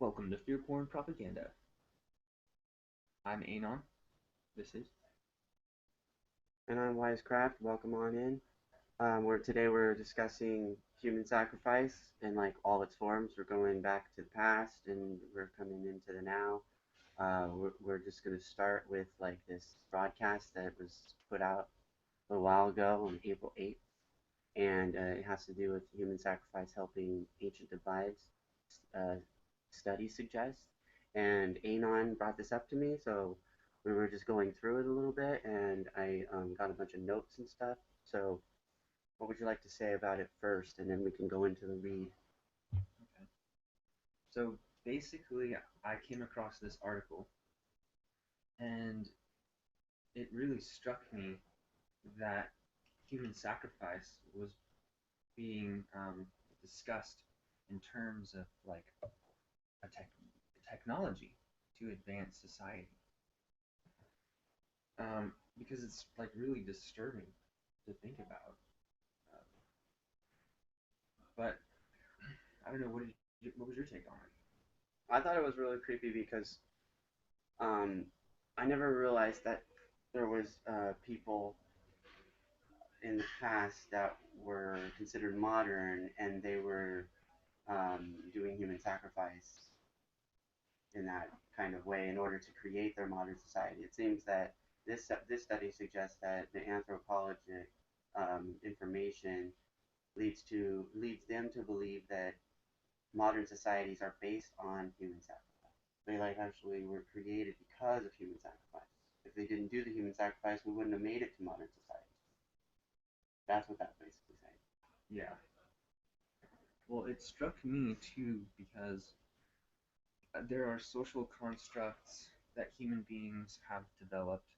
Welcome to Fear Porn Propaganda. I'm Anon. This is. And I'm Wisecraft. Welcome on in. Today we're discussing human sacrifice in like all its forms. We're going back to the past and we're coming into the now. We're just going to start with like this broadcast that was put out a little while ago on April 8th, and it has to do with human sacrifice helping ancient divides. Uh, Studies suggest, and Anon brought this up to me, so we were just going through it a little bit, and I got a bunch of notes and stuff. So, what would you like to say about it first, and then we can go into the read? Okay. So basically, I came across this article, and it really struck me that human sacrifice was being discussed in terms of like technology to advance society. Because it's like really disturbing to think about. Um, but I don't know. What was your take on it? I thought it was really creepy because um, I never realized that there was people in the past that were considered modern, and they were doing human sacrifice in that kind of way in order to create their modern society. It seems that this study suggests that the anthropologic information leads them to believe that modern societies are based on human sacrifice. They like actually were created because of human sacrifice. If they didn't do the human sacrifice, we wouldn't have made it to modern society. That's what that's basically saying. Yeah. Well, it struck me too because there are social constructs that human beings have developed,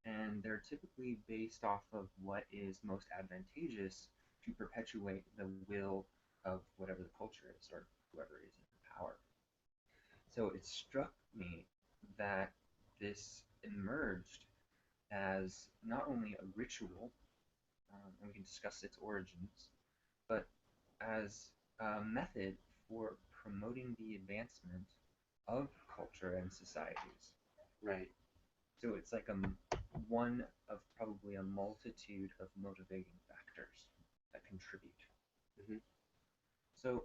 and they're typically based off of what is most advantageous to perpetuate the will of whatever the culture is or whoever is in power. So it struck me that this emerged as not only a ritual, and we can discuss its origins, but as a method for promoting the advancement of culture and societies. Right. So it's like one of probably a multitude of motivating factors that contribute. Mm-hmm. So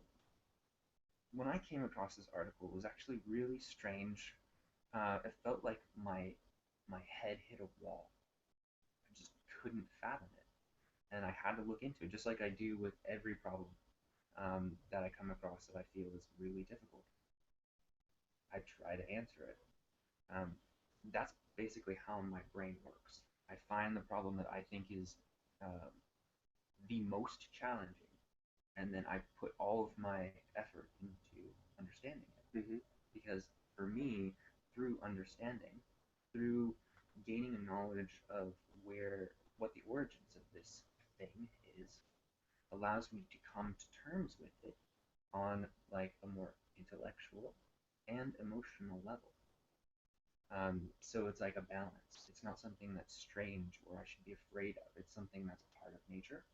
when I came across this article, it was actually really strange. It felt like my head hit a wall. I just couldn't fathom it, and I had to look into it, just like I do with every problem that I come across that I feel is really difficult. I try to answer it. Um, that's basically how my brain works. I find the problem that I think is uh, the most challenging, and then I put all of my effort into understanding it. Mm-hmm. Because for me, through understanding, through gaining a knowledge of what the origins of this thing is, allows me to come to terms with it on like a more intellectual and emotional level. So it's like a balance. It's not something that's strange or I should be afraid of. It's something that's part of nature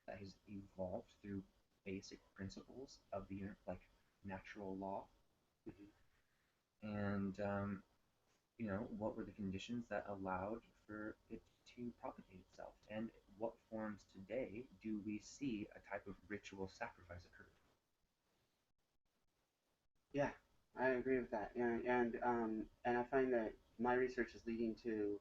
that has evolved through basic principles of the like natural law. Mm-hmm. And what were the conditions that allowed for it to propagate itself? And what forms today do we see a type of ritual sacrifice occur? Yeah, I agree with that. And I find that my research is leading to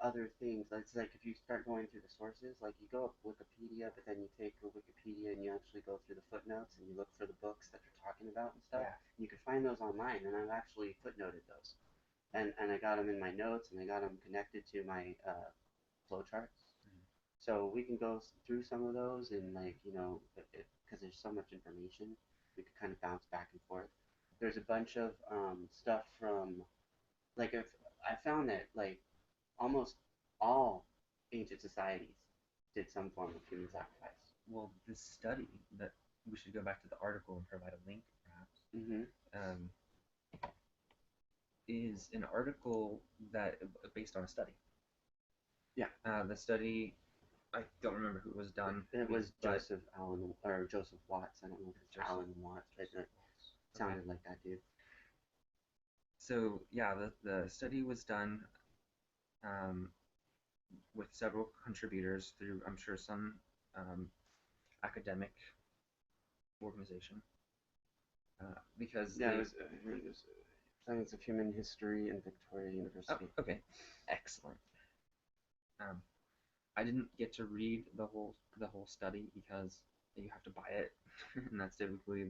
other things. It's like if you start going through the sources, like you go up Wikipedia, but then you take a Wikipedia and you actually go through the footnotes and you look for the books that they're talking about and stuff. Yeah. You can find those online, and I've actually footnoted those, and I got them in my notes, and I got them connected to my flowcharts. Mm-hmm. So we can go through some of those, and like because there's so much information, we could kind of bounce back and forth. There's a bunch of stuff from like if I found that like almost all ancient societies did some form of human sacrifice. Well, this study that we should go back to the article and provide a link, perhaps, Mm-hmm. um, is an article that based on a study. Yeah. The study, I don't remember who it was done. It was but Joseph Allen or Joseph Watts. I don't know if it's Joseph Allen Watts, but Okay. sounded like that, dude. So yeah, the study was done um, with several contributors through, I'm sure, some um, academic organization because Yeah, they. it was Science of Human History in Victoria Oh, University. okay, excellent. Um, I didn't get to read the whole study because you have to buy it, and that's typically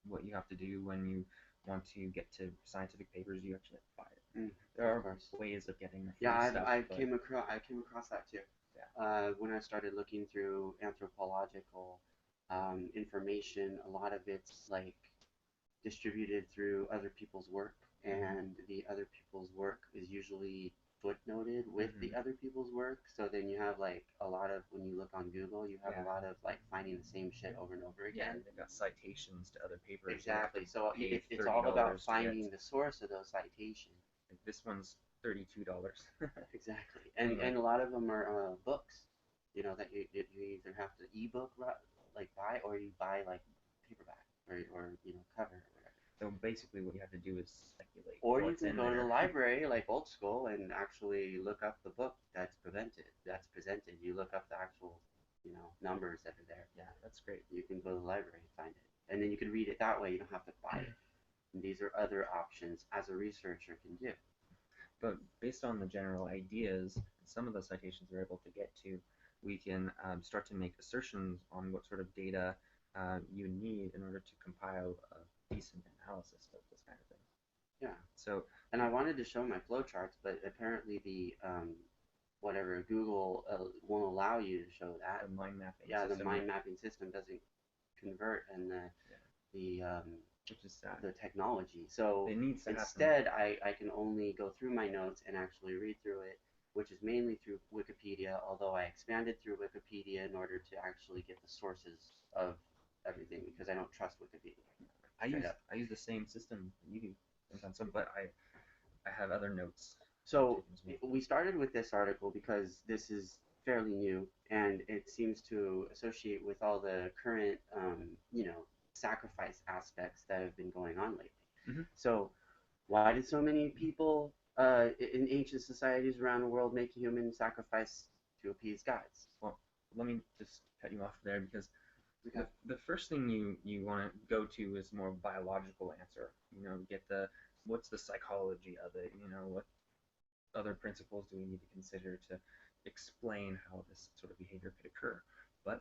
what you have to do when you want to get to scientific papers. You actually have to buy it. Mm, There of are course. ways of getting the Yeah, free stuff, but I came across that too. yeah. When I started looking through anthropological information, a lot of it's like distributed through other people's work, Mm-hmm. and the other people's work is usually footnoted with Mm-hmm. the other people's work. So then you have like a lot of, when you look on Google, you have Yeah. a lot of like finding the same shit over and over Yeah, again. they've got citations to other papers. You have to Exactly. So pay it's thirty all about dollars to get. finding the source of those citations. Like, this one's $32. Exactly. Anyway, And a lot of them are books, that you either have to ebook like buy, or you buy like paperback, or cover or whatever. so basically, what you have to do is speculate Or you what's can in go to the there. library like old school and actually look up the book that's presented. You look up the actual, numbers that are there. Yeah, that's great. You can go to the library and find it. And then you can read it that way. You don't have to buy it. And these are other options as a researcher can do. But based on the general ideas, some of the citations we're able to get to, we can start to make assertions on what sort of data you need in order to compile a decent analysis of this kind of thing. Yeah. So, And I wanted to show my flowcharts, but apparently the whatever Google won't allow you to show that. the mind mapping Yeah, the system, mind mapping system doesn't convert, and yeah, which is sad. the technology. So It needs to happen. instead, I can only go through my notes and actually read through it, which is mainly through Wikipedia. Although I expanded through Wikipedia in order to actually get the sources of everything, because I don't trust Wikipedia I straight use up. I use the same system you do sometimes, but I have other notes So taken as well. we started with this article because this is fairly new, and it seems to associate with all the current, sacrifice aspects that have been going on lately. Mm-hmm. So why did so many people in ancient societies around the world make human sacrifice to appease gods? Well, let me just cut you off there because Okay. the first thing you want to go to is more biological answer. Get the what's the psychology of it. What other principles do we need to consider to explain how this sort of behavior could occur? But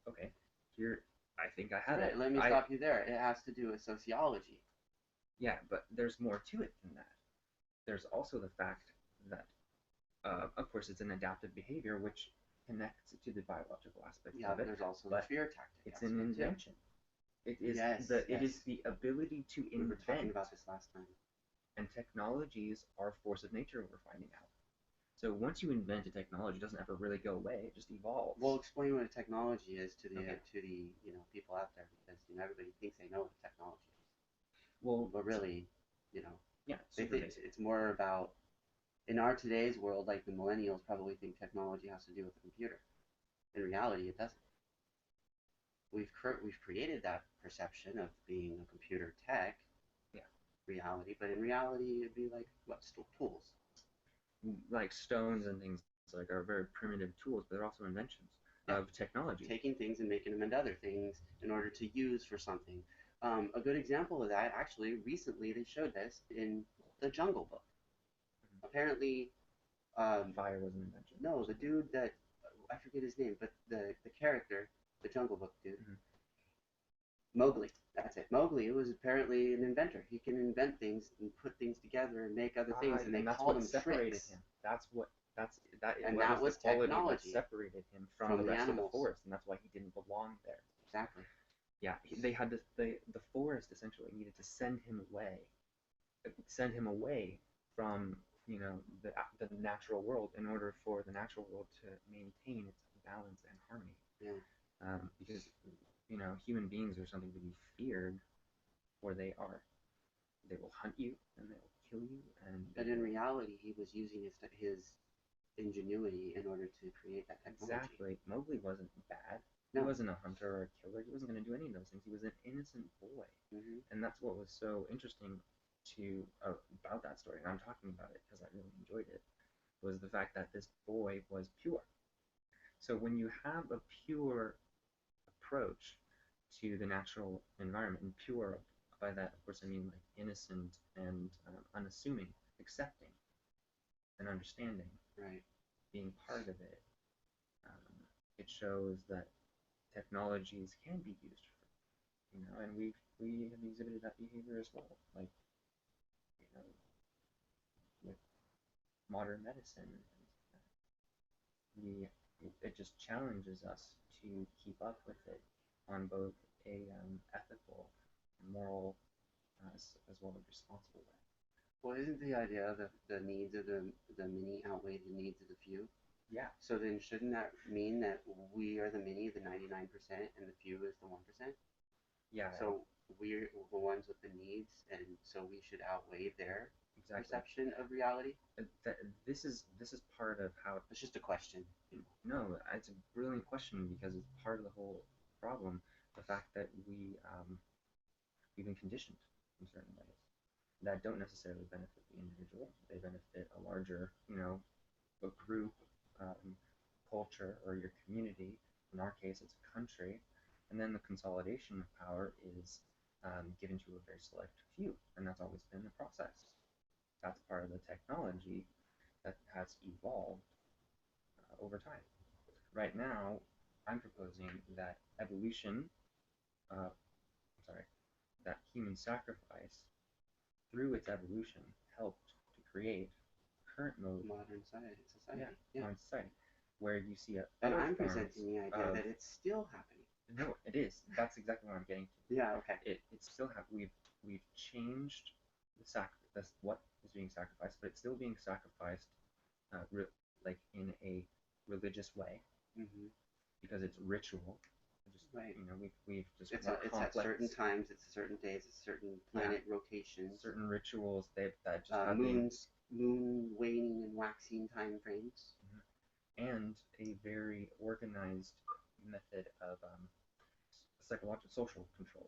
okay, here I think I have it. Right, let me I stop you there. It has to do with sociology. Yeah, but there's more to it than that. There's also the fact that, of course, it's an adaptive behavior which connects to the biological aspect Yeah, of it, there's also the but fear tactic it's an aspect too. invention. It is Yes, it yes. is the ability to We were talking invent, about this last time. and technologies are a force of nature. We're finding out. So once you invent a technology, it doesn't ever really go away. It just evolves. Well, explain what a technology is to the Okay. people out there, because everybody thinks they know what technology is. Well, But really, yeah, they super think basic. it's more about, in our today's world, like the millennials probably think technology has to do with the computer. In reality, it doesn't. We've created that perception of being a computer tech Yeah, reality, but in reality, it'd be like what, still tools. like stones and things like are very primitive tools, but they're also inventions Yeah, of technology. taking things and making them into other things in order to use for something. A good example of that, actually, recently they showed this in the Jungle Book. Mm-hmm. Apparently, Fire was an invention. no, the dude that, I forget his name, but the character, the Jungle Book dude, Mm-hmm. Mowgli. That's it. Mowgli was apparently an inventor. He can invent things and put things together and make other things, and they that's call what them separated tricks. him. That And was that the was quality that technology separated him from the from the rest of the animals. forest, and that's why he didn't belong there. Exactly. Yeah, they had the forest essentially needed to send him away from the natural world in order for the natural world to maintain its balance and harmony. Yeah. Because human beings are something to be feared, for they will hunt you and they will kill you, and But in reality, he was using his ingenuity in order to create that technology. exactly. Mowgli wasn't bad. He No. wasn't a hunter or a killer. He wasn't going to do any of those things. He was an innocent boy, Hmm. and that's what was so interesting to about that story. And I'm talking about it because I really enjoyed it. Was the fact that this boy was pure. So when you have a pure approach to the natural environment, and pure by that, of course, I mean like innocent and unassuming, accepting and understanding, Right. being part of it. It shows that technologies can be used and we have exhibited that behavior as well, like you know, with modern medicine and things like that. We it just challenges us to keep up with it on both a ethical, moral, as well as responsible way. Well, isn't the idea that the needs of the many outweigh the needs of the few? Yeah, So then, shouldn't that mean that we are the many, the 99%, and the few is the 1%? yeah, So we're the ones with the needs, and so we should outweigh their exactly. perception of reality? This is part of how. It's just a question. No, it's a brilliant question because it's part of the whole problem. The fact that we've been conditioned in certain ways that don't necessarily benefit the individual. They benefit a larger, a group, culture, or your community. In our case, it's a country. And then the consolidation of power is given to a very select few, and that's always been the process. That's part of the technology that has evolved over time. Right now, I'm proposing that evolution, sorry, that human sacrifice through its evolution helped to create current mode. Modern society. Yeah, Yeah. modern society, where you see And other I'm forms presenting the idea of. that it's still happening. No, it is. That's exactly what I'm getting to. Yeah. Okay. It's still we've changed what is being sacrificed, but it's still being sacrificed, like in a religious way Hmm. because it's ritual. Just Right. we've just It's more it's at complex. certain times, it's certain days, it's certain planet rotations, certain rituals that just have moon waning and waxing time frames. and a very organized method of psychological social control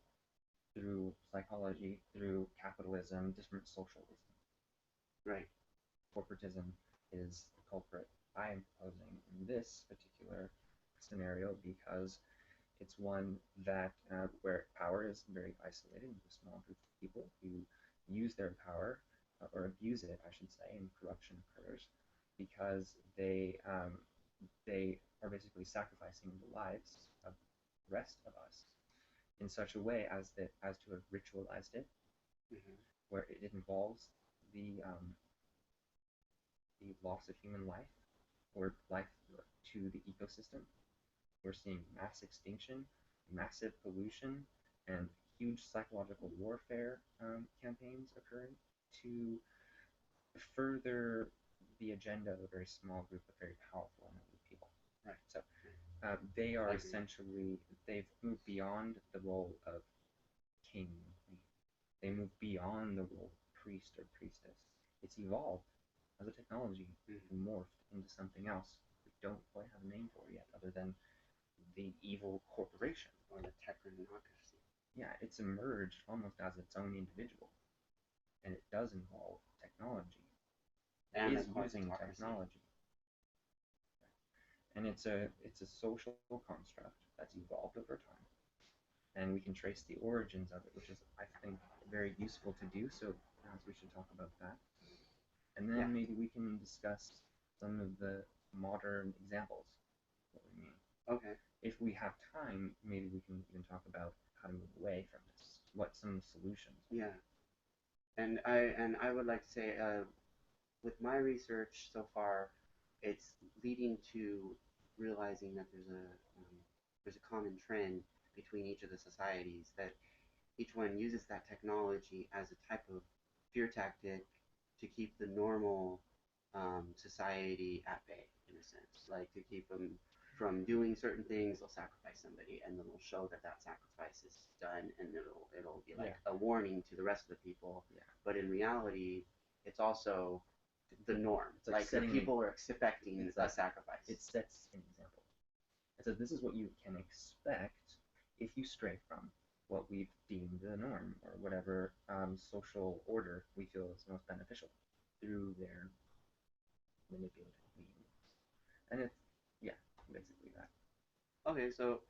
through psychology, through capitalism, different socialism. Right. Corporatism is the culprit I am proposing in this particular scenario because it's one that where power is very isolated into a small group of people who use their power or abuse it, I should say, and corruption occurs because they are basically sacrificing the lives of the rest of us in such a way as to have ritualized it, Hmm. where it involves the loss of human life or life to the ecosystem. We're seeing mass extinction, massive pollution, and huge psychological warfare campaigns occurring to further the agenda of a very small group of very powerful and elite people. Right. So they are essentially, they've moved beyond the role of king. They move beyond the role of priest or priestess. It's evolved as a technology and morphed into something else we don't quite have a name for yet, other than the evil corporation. Or the technocracy. Yeah, it's emerged almost as its own individual, and it does involve technology. It And is using technology, and it's a social construct that's evolved over time, and we can trace the origins of it, which is I think very useful to do. So perhaps we should talk about that, and then maybe we can discuss some of the modern examples. What we mean. Okay. If we have time, maybe we can even talk about how to move away from this. What some solutions? Yeah. And I would like to say, with my research so far, it's leading to realizing that there's a common trend between each of the societies, that each one uses that technology as a type of fear tactic to keep the normal society at bay, in a sense, like to keep them from doing certain things. They'll sacrifice somebody, and then they'll show that that sacrifice is done, and it'll be like a warning to the rest of the people. Yeah. But in reality, it's also the norm. It's like the people are expecting a sacrifice. It sets an example. It says this is what you can expect if you stray from what we've deemed the norm or whatever social order we feel is most beneficial through their manipulative means. And it's, yeah, basically that. Okay, so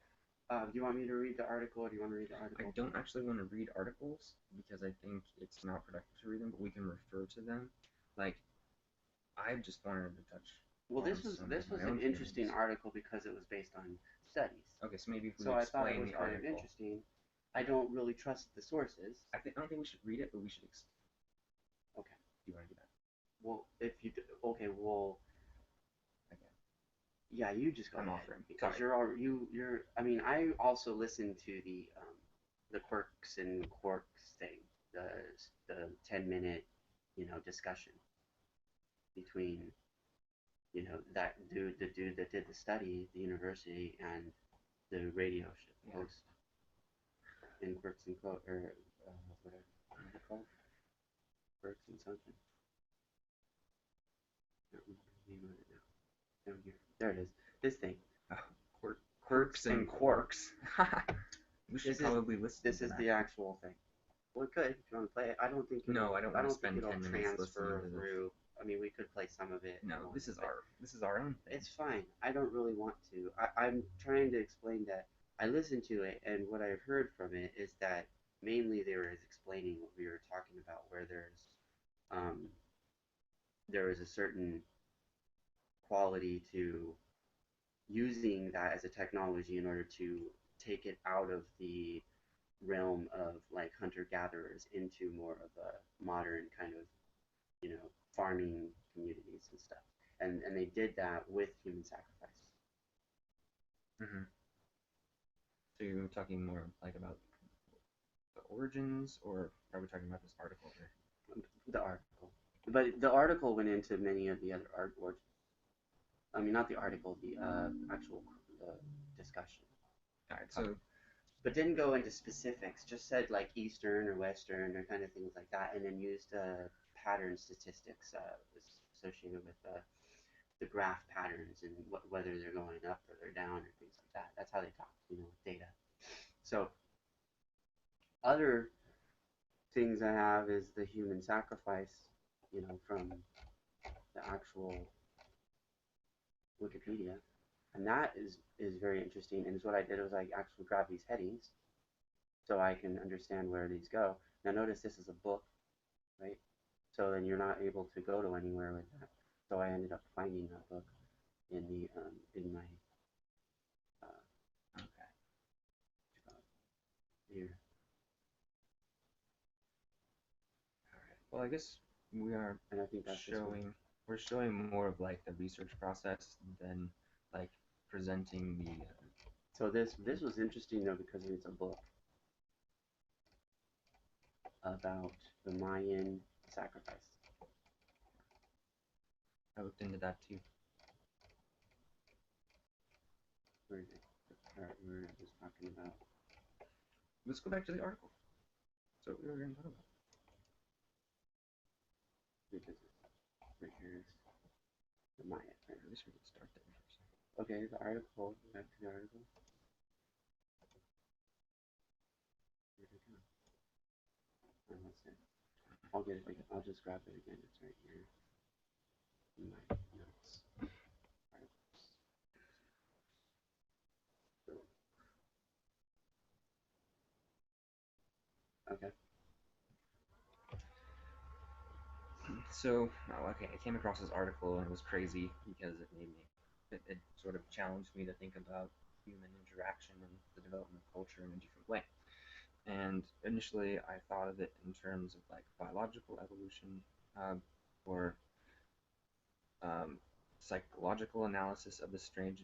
do you want me to read the article, or do you want to read the I article? don't actually want to read articles because I think it's not productive to read them, but we can refer to them. Like, I just wanted to touch Well, on this was some this of was my an own interesting feelings. article because it was based on studies. Okay, so maybe if we So I thought it explain was the kind of article. interesting. I Okay. don't really trust the sources. I don't think we should read it, but we should. Okay. Do you want to do that? Well, if you okay, well, Okay. yeah, you just go I'm ahead offering. All because right. you're. I mean, I also listen to the quirks and quarks thing, the 10 minute, discussion between that dude, the dude that did the study at the university, and the radio Yeah. host in quirks and quote or whatever what is it called, quirks and something. I don't remember the name of it now. Down here, there it is. This thing, Oh, quirks quirks and and quarks. quarks. We should This is probably listen this to is that. the actual thing. Well, it could if you want to play it. I don't think No, I don't I want to don't think spend it'll 10 minutes listening transfer to this. through. I mean, we could play some of it if No, you wanted, but this is our own thing. it's fine. I don't really want to. I'm trying to explain that I listened to it, and what I've heard from it is that mainly they were explaining what we were talking about, where um, there is a certain quality to using that as a technology in order to take it out of the realm of like hunter gatherers into more of a modern kind of farming communities and stuff. And they did that with human sacrifice. Mm-hmm. So you're talking more like about the origins, or are we talking about this article here? The article, but the article went into many of the other artworks. I mean, not the article, the actual discussion. All right. So But didn't go into specifics. Just said like Eastern or Western or kind of things like that, and then used pattern statistics associated with the graph patterns and whether they're going up or they're down or things like that. That's how they talk, with data. So other things I have is the human sacrifice, from the actual Wikipedia, and that is very interesting. And what I did was I actually grabbed these headings so I can understand where these go. Now notice this is a book, right? So then you're not able to go to anywhere with that. So I ended up finding that book in my okay. here. All right. Well, I guess we are And I think that's showing we're showing more of like the research process than like presenting the. So this was interesting though because it's a book about the Mayan sacrifice. I looked into that too. Where is it? The part where it was talking about. Let's go back to the article. So we were going to talk about. Because right here is the Maya. Right? At least we could start there first. Okay, the article. Back to the article. Where'd it go? Oh, that's it. I'll get it again. I'll just grab it again. It's right here in my notes. Okay. So, oh, okay, I came across this article and it was crazy because it sort of challenged me to think about human interaction and the development of culture in a different way. And initially, I thought of it in terms of like biological evolution, or psychological analysis of the strange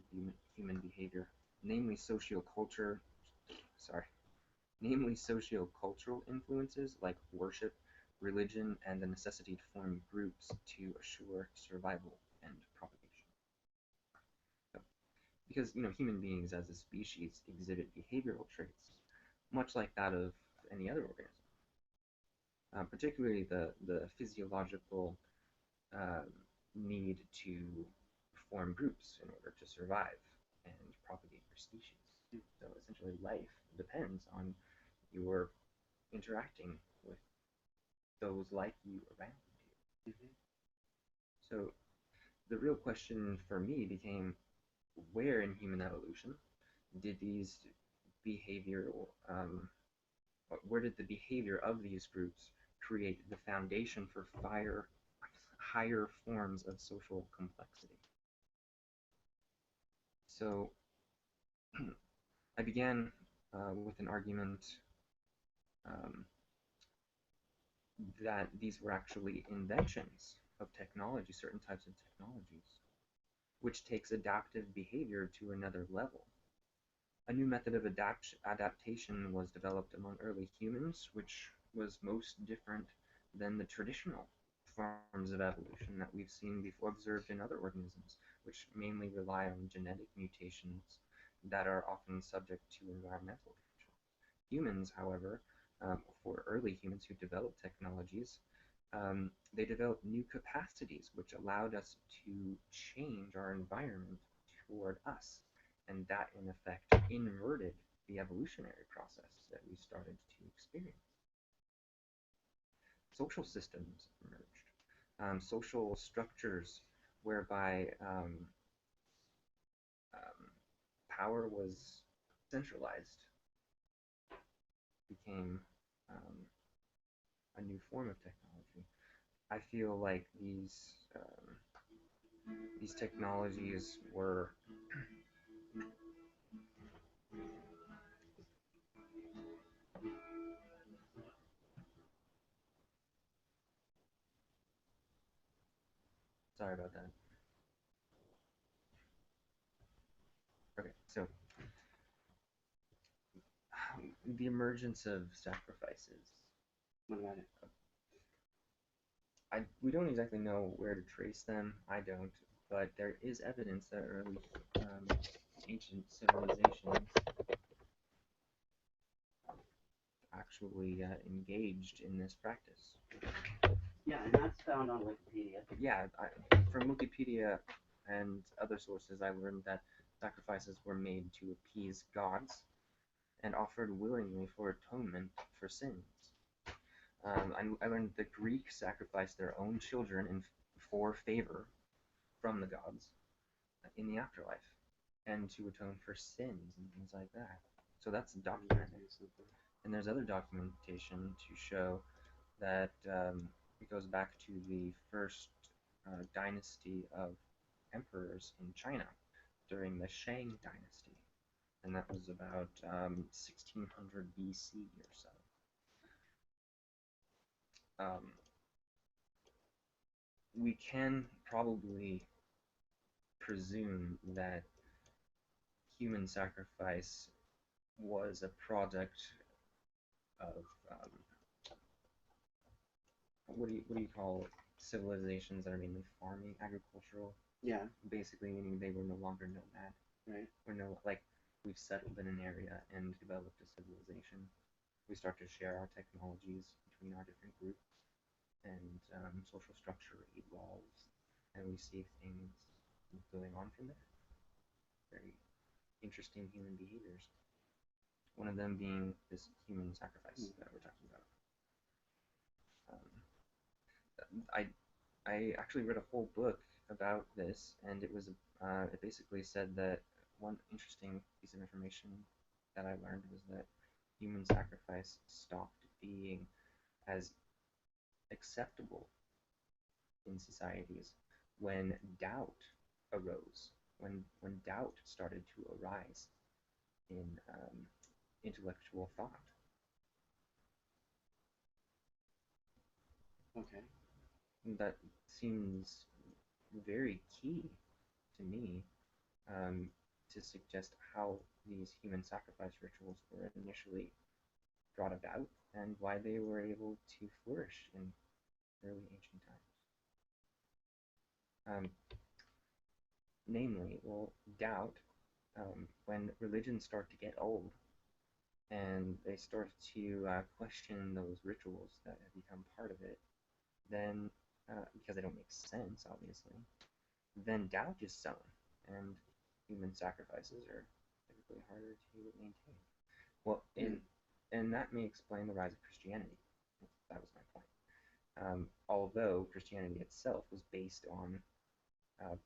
human behavior, namely socioculture. Sorry, namely sociocultural influences like worship, religion, and the necessity to form groups to assure survival and propagation. Because human beings as a species exhibit behavioral traits much like that of any other organism, particularly the physiological uh, need to form groups in order to survive. and propagate your species. So essentially, life depends on your interacting with those like you around you. Mm-hmm. So the real question for me became, where in human evolution did these behavioral where did the behavior of these groups create the foundation for higher forms of social complexity? So I began with an argument um, that these were actually inventions of technology, certain types of technologies, which takes adaptive behavior to another level. A new method of adaptation was developed among early humans, which was most different than the traditional forms of evolution that we've seen before observed in other organisms, which mainly rely on genetic mutations that are often subject to environmental conditions. Humans, however, for early humans who developed technologies, they developed new capacities which allowed us to change our environment toward us. And that, in effect, inverted the evolutionary process that we started to experience. Social systems emerged, social structures whereby um, power was centralized became a new form of technology. I feel like these technologies were sorry about that. Okay, so the emergence of sacrifices. What about it? We don't exactly know where to trace them. I don't, but there is evidence that early ancient civilizations actually engaged in this practice. Yeah, and that's found on Wikipedia. Yeah, from Wikipedia and other sources, I learned that sacrifices were made to appease gods and offered willingly for atonement for sins. I learned the Greeks sacrificed their own children for favor from the gods in the afterlife and to atone for sins and things like that. So that's documented. And there's other documentation to show that it goes back to the first dynasty of emperors in China during the Shang dynasty. And that was about 1600 BC or so. We can probably presume that human sacrifice was a product of what do you call civilizations that are mainly farming, agricultural? Yeah. Basically, meaning they were no longer nomad. Right. We're no like we've settled in an area and developed a civilization. We start to share our technologies between our different groups, and social structure evolves, and we see things going on from there. Very interesting human behaviors. One of them being this human sacrifice that we're talking about. I I actually read a whole book about this, and it basically said that one interesting piece of information that I learned was that human sacrifice stopped being as acceptable in societies when doubt arose, when doubt started to arise in intellectual thought. Okay. That seems very key to me um, to suggest how these human sacrifice rituals were initially brought about and why they were able to flourish in early ancient times. Namely, well, doubt, when religions start to get old and they start to question those rituals that have become part of it, then, because they don't make sense, obviously, then doubt is sown. And human sacrifices are typically harder to maintain. Well, Mm. and that may explain the rise of Christianity. That was my point. Although Christianity itself was based on a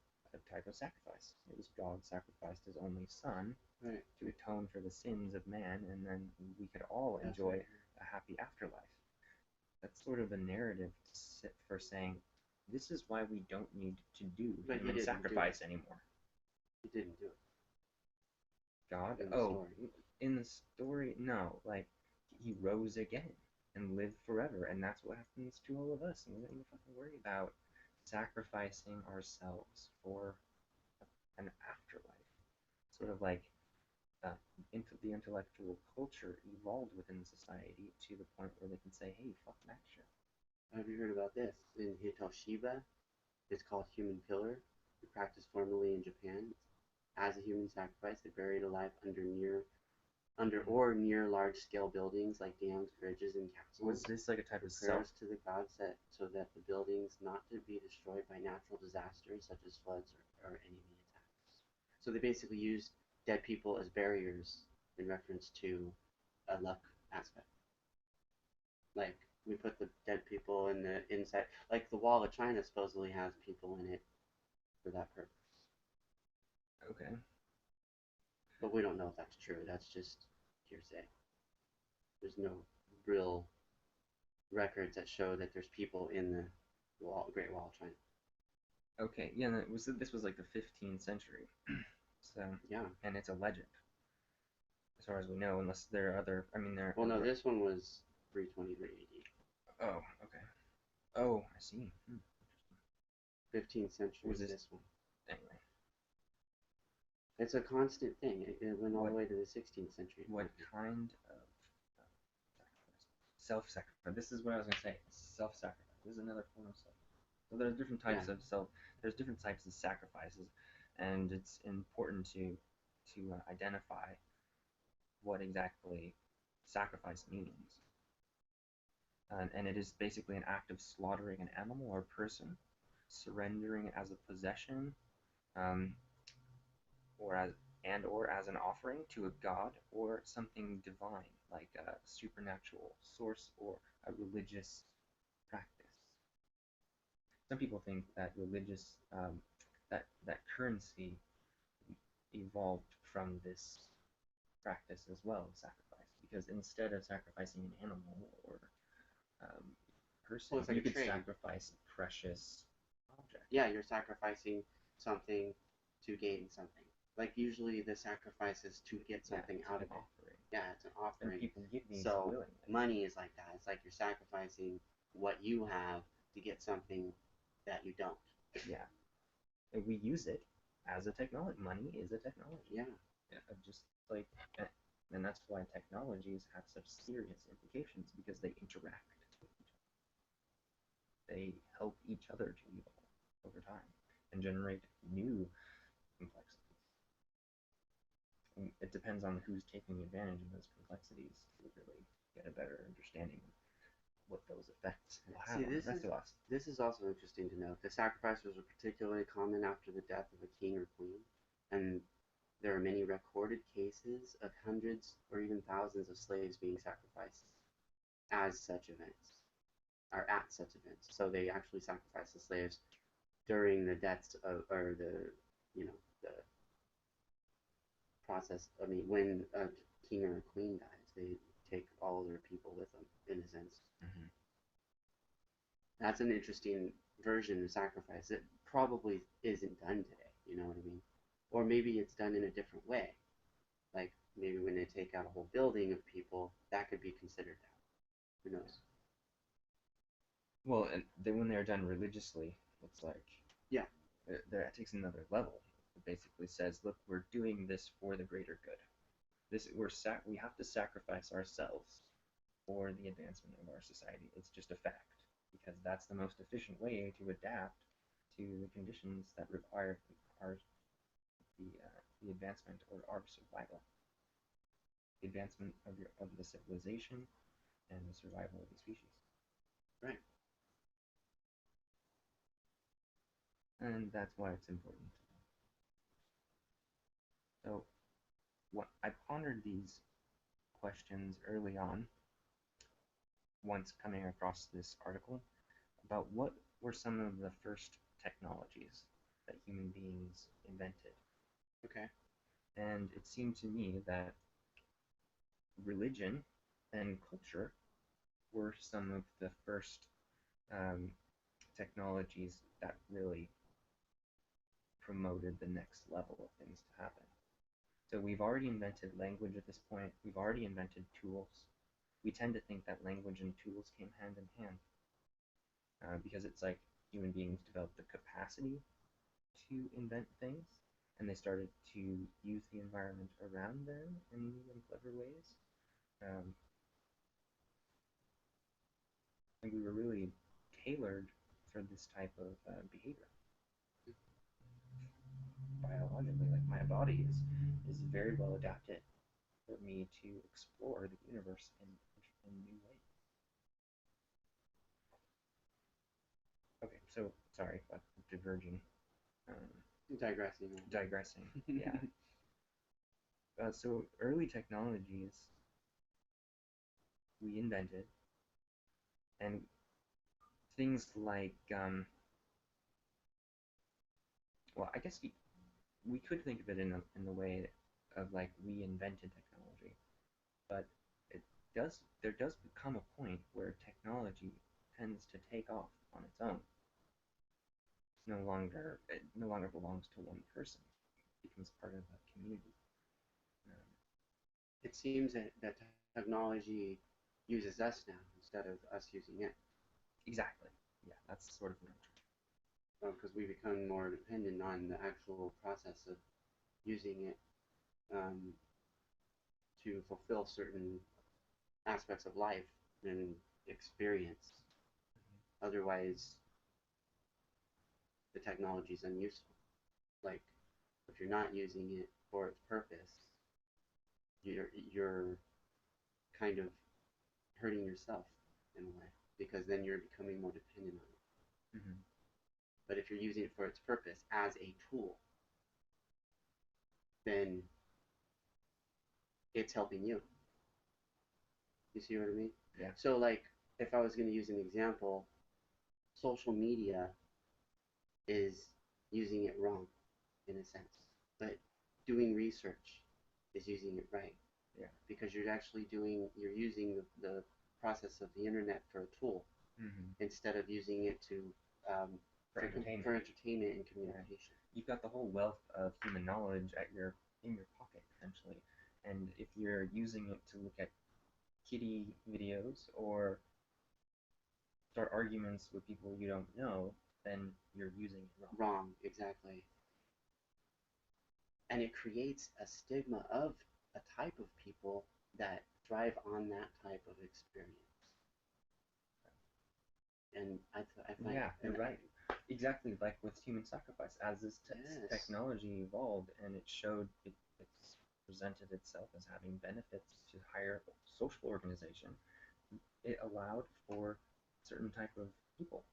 type of sacrifice. It was God sacrificed his only son Right. to atone for the sins of man, and then we could all enjoy a happy afterlife. That's sort of a narrative for saying this is why we don't need to do But human sacrifice anymore. He didn't do it. God? In the story. In the story, no. Like, he rose again and lived forever, and that's what happens to all of us. And we don't even fucking worry about sacrificing ourselves for an afterlife. Sort of like the intellectual culture evolved within society to the point where they can say, hey, fuck that shit. Have you heard about this? In Hitoshiba, it's called human pillar. We practiced formerly in Japan. As a human sacrifice, they buried alive under or near large-scale buildings like dams, bridges, and castles. Was this like a type of prayers to the gods so that the buildings not to be destroyed by natural disasters such as floods or enemy attacks? So they basically used dead people as barriers in reference to a luck aspect. Like we put the dead people in the inside, like the Wall of China supposedly has people in it for that purpose. Okay. But we don't know if that's true. That's just hearsay. There's no real records that show that there's people in the Great Wall of China. Okay, yeah, and this was like the 15th century, so yeah, and it's a legend, as far as we know, unless there are other. I mean, there. Well, no, this one was 323 AD. Oh, okay. Oh, I see. 15th century was this one. Anyway, it's a constant thing. It went all the way to the 16th century. What kind of self-sacrifice? This is what I was gonna say. Self-sacrifice. This is another form of self. So there's different types of self. There's different types of sacrifices, and it's important to identify what exactly sacrifice means. And it is basically an act of slaughtering an animal or person, surrendering it as a possession, or as an offering to a god or something divine, like a supernatural source or a religious practice. Some people think that religious that currency evolved from this practice as well, sacrifice, because instead of sacrificing an animal or person, you could sacrifice a precious object. Yeah, you're sacrificing something to gain something. Like usually the sacrifice is to get something out of it. Offering. Yeah, it's an offering. And people give these so willingly. Money is like that. It's like you're sacrificing what you have to get something that you don't. Yeah. And we use it as a technology. Money is a technology. Yeah. Just like, and that's why technologies have such serious implications, because they interact with each other. They help each other to evolve over time and generate new complexities. And it depends on who's taking advantage of those complexities to really get a better understanding of what those effects will have on the rest of us. This is also interesting to note. The sacrifices were particularly common after the death of a king or queen, and there are many recorded cases of hundreds or even thousands of slaves being sacrificed as such events, or at such events. So they actually sacrificed the slaves during the deaths of, or the process. I mean, when a king or a queen dies, they take all of their people with them, in a sense. Mm-hmm. That's an interesting version of sacrifice that probably isn't done today. You know what I mean? Or maybe it's done in a different way. Like maybe when they take out a whole building of people, that could be considered that. Who knows? When they're done religiously, it's like that takes another level. It basically says, look, we're doing this for the greater good. We have to sacrifice ourselves for the advancement of our society. It's just a fact, because that's the most efficient way to adapt to the conditions that require the advancement or our survival, the advancement of the civilization and the survival of the species. Right. And that's why it's important. So what I pondered these questions early on, once coming across this article about what were some of the first technologies that human beings invented. Okay. And it seemed to me that religion and culture were some of the first um, technologies that really promoted the next level of things to happen. So we've already invented language at this point. We've already invented tools. We tend to think that language and tools came hand in hand because it's like human beings developed the capacity to invent things, and they started to use the environment around them in new and clever ways. Um, and we were really tailored for this type of behavior biologically. Like my body is very well adapted for me to explore the universe in new ways. Okay, so sorry about diverging, um, Digressing. digressing. Yeah. So early technologies we invented, and things like, well, I guess we could think of it in the way of like we invented technology, but it there does become a point where technology tends to take off on its own. It no longer belongs to one person. It becomes part of a community. Um, It seems that technology uses us now instead of us using it. exactly. Yeah, that's sort of what Because we become more dependent on the actual process of using it um, to fulfill certain aspects of life and experience. Otherwise, the technology is unuseful. Like, if you're not using it for its purpose, you're kind of hurting yourself in a way because then you're becoming more dependent on it. mm-hmm. But if you're using it for its purpose as a tool, then it's helping you. You see what I mean? Yeah. So, like, if I was going to use an example, social media is using it wrong in a sense, but doing research is using it right. Yeah. Because you're using the process of the internet for a tool mm-hmm. instead of using it to for entertainment and communication. Yeah. You've got the whole wealth of human knowledge in your pocket essentially, and if you're using it to look at kitty videos or start arguments with people you don't know, then you're using it wrong. Wrong, exactly. And it creates a stigma of a type of people that thrive on that type of experience. And I find, yeah, you're right. Exactly, like with human sacrifice, as this yes. technology evolved and it's presented itself as having benefits to higher social organization, it allowed for certain type of people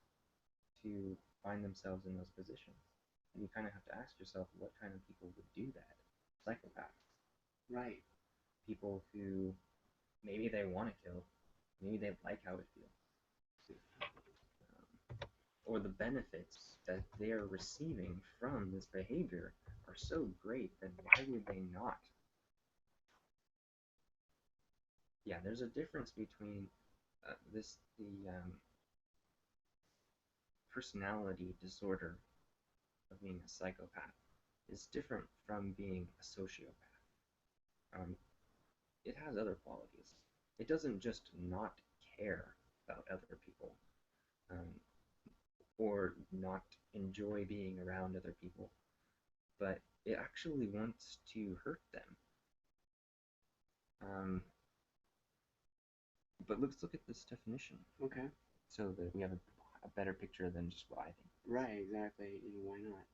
to find themselves in those positions. And you kind of have to ask yourself what kind of people would do that. Psychopaths. Right. People who maybe they want to kill, maybe they like how it feels. Or the benefits that they are receiving from this behavior are so great that why would they not? Yeah, there's a difference between the personality disorder of being a psychopath is different from being a sociopath. Um, it has other qualities. It doesn't just not care about other people um, or not enjoy being around other people, but it actually wants to hurt them. But let's look at this definition. Okay. So that we have a better picture than just what I think. Right, exactly. Why not?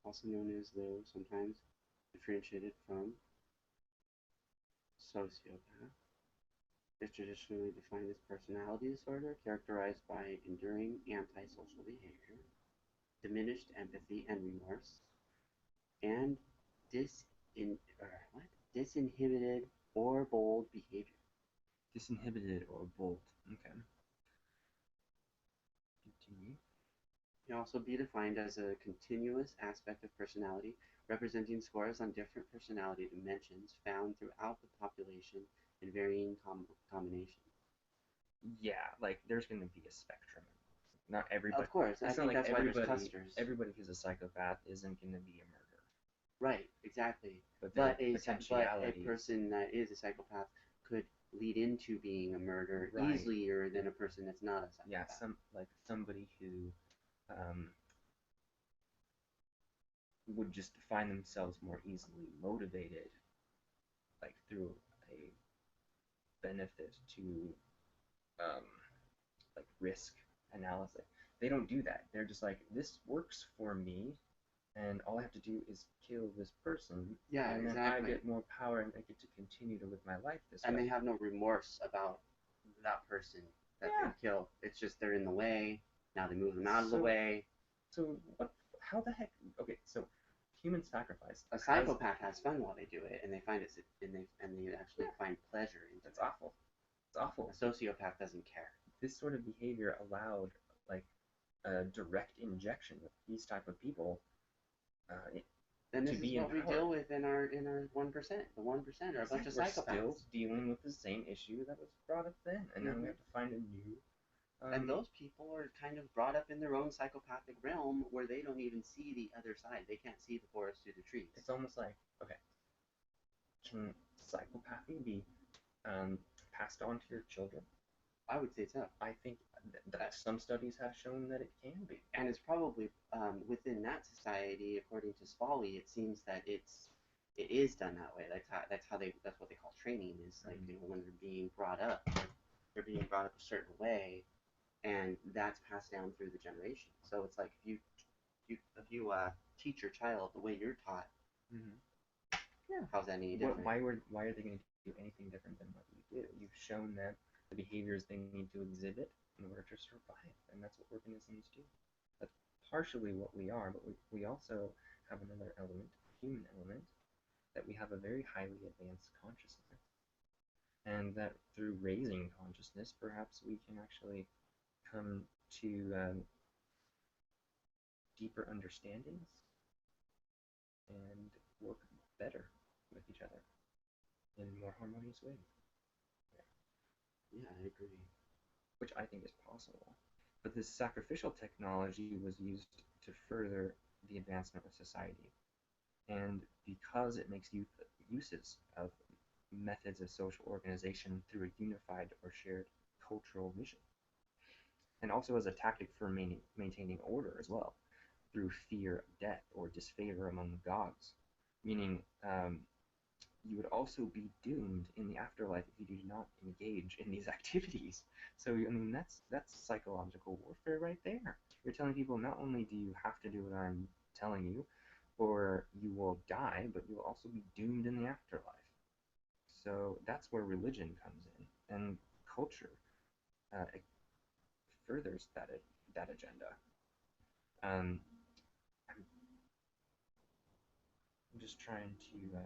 Also known as, though, sometimes differentiated from sociopath, is traditionally defined as personality disorder characterized by enduring antisocial behavior, diminished empathy and remorse, and dis in what disinhibited or bold behavior. Disinhibited or bold. Okay. Continue. It can also be defined as a continuous aspect of personality, representing scores on different personality dimensions found throughout the population in varying combinations. Yeah, like there's going to be a spectrum. Not everybody. Of course, I It's not think like that's why there's clusters. everybody who's a psychopath isn't going to be a murderer. Right, exactly. But their But a potentiality. person that is a psychopath could lead into being a murderer Right. easier than a person that's not a psychopath. Yeah, somebody who would just find themselves more easily motivated, like through a benefit to um, like risk analysis. They don't do that. They're just like, this works for me, and all I have to do is kill this person, Yeah, and then I get more power, and I get to continue to live my life this and way. they have no remorse about that person that Yeah. they kill. It's just they're in the way. Now they move them out of the way. So what? How the heck? Okay, so human sacrifice. A psychopath has fun while they do it, and they find it, and they actually find pleasure in it. That's awful. It's awful. A sociopath doesn't care. This sort of behavior allowed like a direct injection with these type of people. And this to is be what we empowered. deal with in our 1%. The 1% are a bunch of We're psychopaths. still dealing with the same issue that was brought up then, and now we have to find a new. And those people are kind of brought up in their own psychopathic realm where they don't even see the other side. They can't see the forest through the trees. It's almost like, okay, can psychopathy be passed on to your children? I would say so. I think that some studies have shown that it can be. And it's probably within that society, according to Spally, it seems that it is done that way. That's what they call training. Is like when they're being brought up, they're being brought up a certain way, and that's passed down through the generation. So it's like if you teach your child the way you're taught, yeah, how's that any different? Why are they going to do anything different than what you do? You've shown them the behaviors they need to exhibit in order to survive, and that's what organisms do. That's partially what we are, but we also have another element, human element, that we have a very highly advanced consciousness, and that through raising consciousness, perhaps we can actually come to deeper understandings and work better with each other in more harmonious ways. Yeah, I agree. Which I think is possible. But this sacrificial technology was used to further the advancement of society. And because it makes uses of methods of social organization through a unified or shared cultural vision, and also as a tactic for maintaining order as well, through fear of death or disfavor among the gods, meaning you would also be doomed in the afterlife if you do not engage in these activities. So I mean that's psychological warfare right there. You're telling people not only do you have to do what I'm telling you, or you will die, but you'll also be doomed in the afterlife. So that's where religion comes in, and culture furthers that agenda. I'm just trying to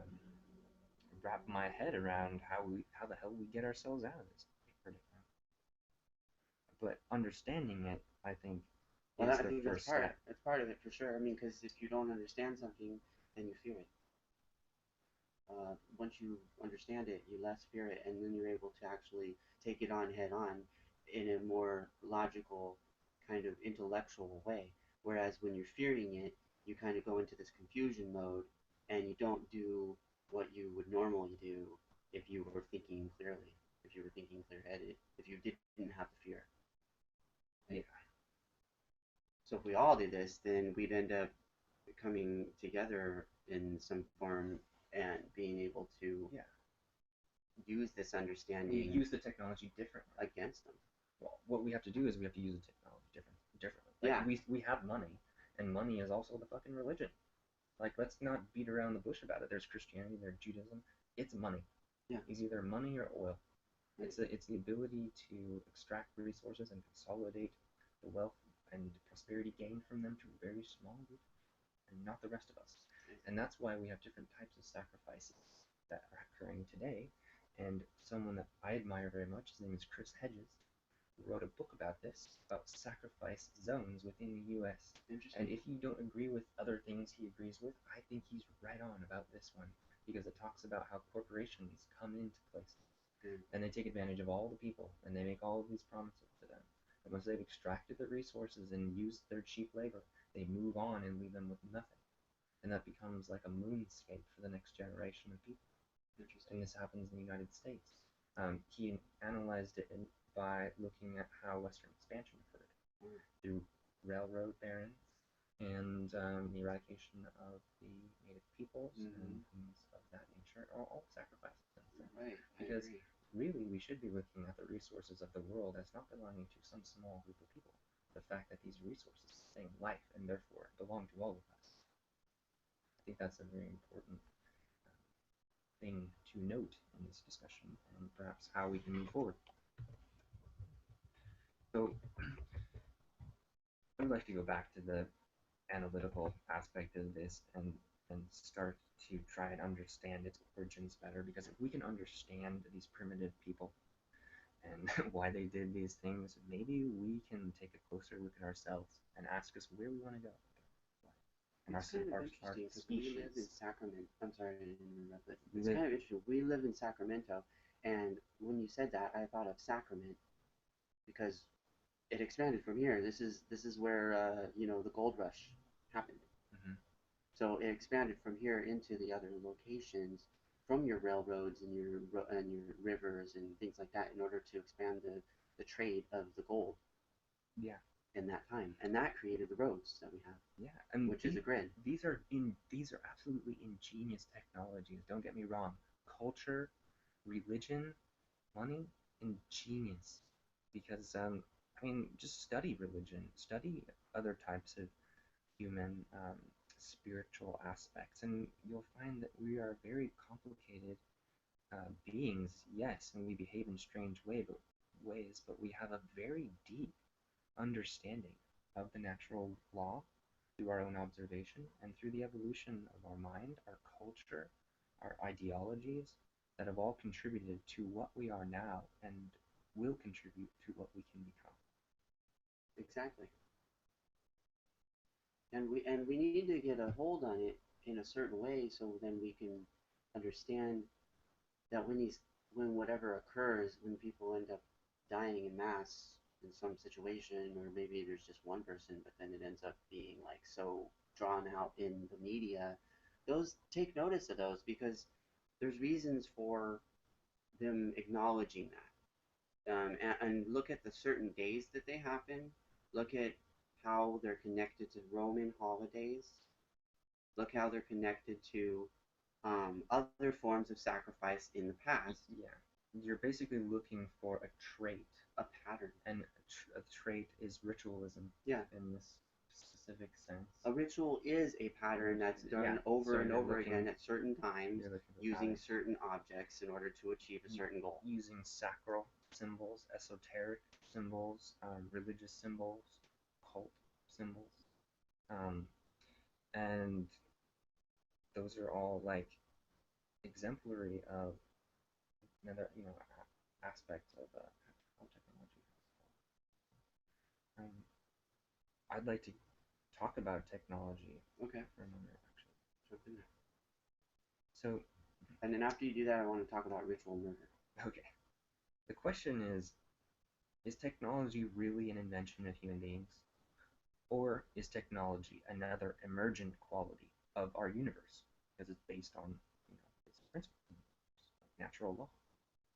wrap my head around how the hell we get ourselves out of this predicament. But understanding it, I think, well, is I the think first that's step. That's part of it for sure. I mean, because if you don't understand something, then you fear it. Once you understand it, you less fear it, and then you're able to actually take it on head on in a more logical, kind of intellectual way. Whereas when you're fearing it, you kind of go into this confusion mode, and you don't do what you would normally do if you were thinking clearly, if you were thinking clear-headed, if you didn't have the fear. Yeah. So if we all did this, then we'd end up coming together in some form and being able to use this understanding. We use the technology differently against them. Well, what we have to do is we have to use the technology differently. Like, we have money, and money is also the fucking religion. Like, let's not beat around the bush about it. There's Christianity, there's Judaism. It's money. Yeah. It's either money or oil. It's the ability to extract resources and consolidate the wealth and prosperity gained from them to a very small group, and not the rest of us. And that's why we have different types of sacrifices that are occurring today. And someone that I admire very much, his name is Chris Hedges, wrote a book about this, about sacrifice zones within the US. And if you don't agree with other things he agrees with, I think he's right on about this one because it talks about how corporations come into places and they take advantage of all the people and they make all of these promises to them. And once they've extracted the resources and used their cheap labor, they move on and leave them with nothing. And that becomes like a moonscape for the next generation of people. And this happens in the United States. He analyzed it by looking at how Western expansion occurred through railroad barons and the eradication of the native peoples and things of that nature, all sacrifices. Right. Because really, we should be looking at the resources of the world as not belonging to some small group of people. The fact that these resources sustain life and therefore belong to all of us. I think that's a very important thing to note in this discussion and perhaps how we can move forward. So I'd like to go back to the analytical aspect of this and start to try and understand its origins better, because if we can understand these primitive people and why they did these things, maybe we can take a closer look at ourselves and ask us where we want to go. And it's kind of interesting because we live in Sacramento. I'm sorry to interrupt, but it's kind of interesting. We live in Sacramento, and when you said that, I thought of Sacrament because it expanded from here. This is where the gold rush happened. Mm-hmm. So it expanded from here into the other locations from your railroads and your rivers and things like that in order to expand the trade of the gold. Yeah. In that time, and that created the roads that we have. Yeah, and which is a grid. These are absolutely ingenious technologies. Don't get me wrong. Culture, religion, money, ingenious. Because just study religion, study other types of human spiritual aspects, and you'll find that we are very complicated beings. Yes, and we behave in strange ways, but we have a very deep understanding of the natural law through our own observation and through the evolution of our mind, our culture, our ideologies that have all contributed to what we are now and will contribute to what we can become. Exactly. And we need to get a hold on it in a certain way so then we can understand that when whatever occurs, when people end up dying in mass in some situation, or maybe there's just one person, but then it ends up being like so drawn out in the media, those take notice of those because there's reasons for them acknowledging that. And look at the certain days that they happen. Look at how they're connected to Roman holidays. Look how they're connected to other forms of sacrifice in the past. Yeah, you're basically looking for a trait, a pattern, and a trait is ritualism. Yeah. In this specific sense, a ritual is a pattern that's done over and over again at certain times, using certain objects in order to achieve a certain goal. Using sacral symbols, esoteric symbols, religious symbols, cult symbols, and those are all like exemplary of another aspect of how technology has. I'd like to talk about technology. Okay. For a moment, actually. Jump in there. So. And then after you do that, I want to talk about ritual murder. Okay. The question is technology really an invention of human beings? Or is technology another emergent quality of our universe? Because it's based on, basic principles, like natural law,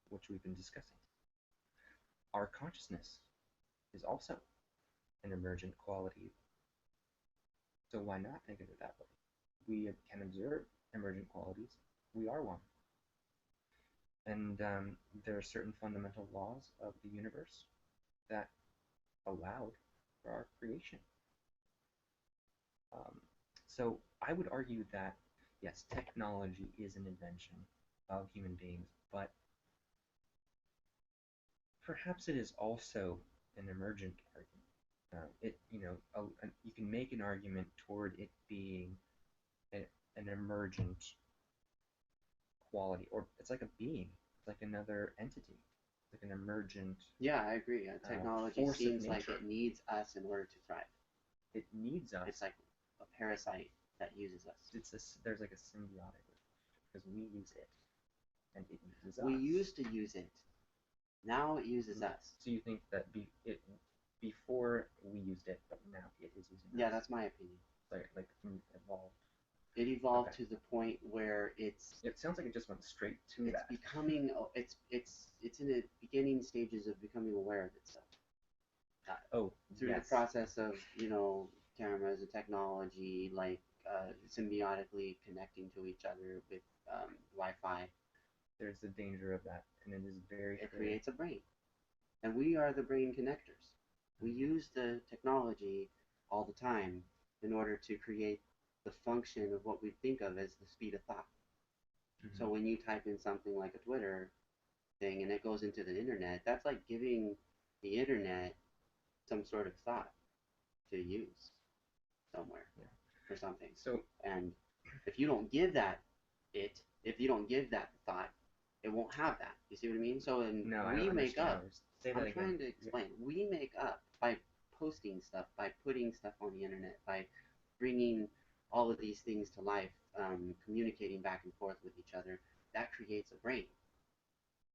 which we've been discussing. Our consciousness is also an emergent quality. So why not think of it that way? We can observe emergent qualities. We are one. And there are certain fundamental laws of the universe that allowed for our creation. So I would argue that, yes, technology is an invention of human beings, but perhaps it is also an emergent argument. You can make an argument toward it being an an emergent quality, or it's like a being, it's like another entity, it's like an emergent Yeah, I agree. Technology force of seems like nature. it needs us in order to thrive. It needs us. It's like a parasite that uses us. There's like a symbiotic relationship because we use it and it uses We us. used to use it. Now it uses us. So you think that before we used it, but now it is using Yeah, us? that's my opinion. Like evolved. It evolved Okay. to the point where It sounds like it just went straight to it's that. becoming it's in the beginning stages of becoming aware of itself. Oh, Through yes. the process of cameras and technology, like symbiotically connecting to each other with Wi-Fi. There's the danger of that, and it is very It clear. creates a brain, and we are the brain connectors. We use the technology all the time in order to create the function of what we think of as the speed of thought. Mm-hmm. So when you type in something like a Twitter thing and it goes into the internet, that's like giving the internet some sort of thought to use somewhere for something. So, and if you don't give that if you don't give that thought, it won't have that. You see what I mean? So no, I we don't make understand. up. Say that I'm again. trying to explain. We make up by posting stuff, by putting stuff on the internet, by bringing all of these things to life, communicating back and forth with each other. That creates a brain.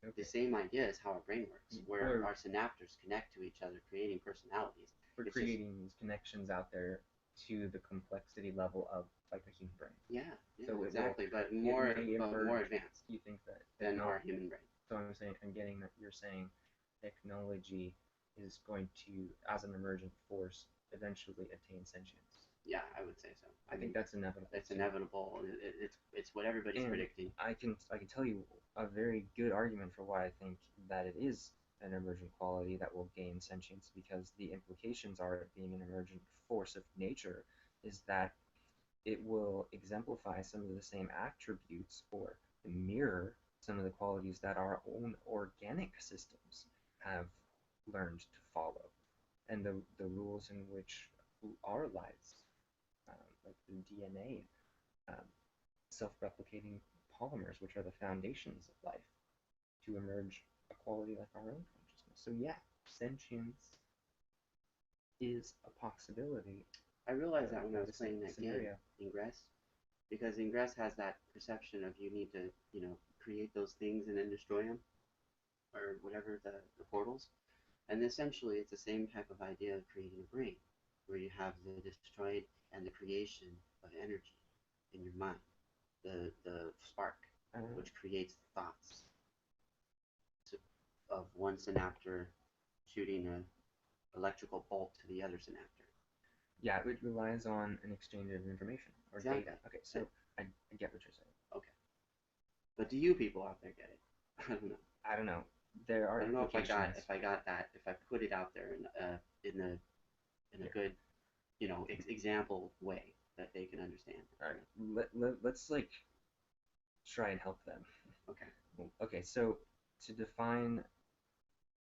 Okay. The same idea is how our brain works, where our synapses connect to each other, creating personalities. We're creating these connections out there to the complexity level of like a human brain. Yeah, so exactly, but more advanced. You think that than our human brain. So I'm getting that you're saying technology is going to, as an emergent force, eventually attain sentience. Yeah, I would say so. I think that's inevitable. It's inevitable. It's what everybody's predicting. I can tell you a very good argument for why I think that it is an emergent quality that will gain sentience, because the implications are it being an emergent force of nature is that it will exemplify some of the same attributes or mirror some of the qualities that our own organic systems have learned to follow, and the rules in which our lives, like the DNA, self-replicating polymers, which are the foundations of life, to emerge a quality like our own consciousness. So yeah, sentience is a possibility. I realized that when I was playing that game, Ingress, because Ingress has that perception of you need to, create those things and then destroy them, or whatever the portals. And essentially, it's the same type of idea of creating a brain, where you have the destroyed and the creation of energy in your mind, the spark, which creates thoughts of one synaptor shooting an electrical bolt to the other synaptor. Yeah, it relies on an exchange of information or data. Okay, so I get what you're saying. Okay. But do you people out there get it? I don't know. I don't know. There are. I don't know if I got that. If I put it out there in a good, example way that they can understand. All right. Let's like try and help them. Okay. Okay. So to define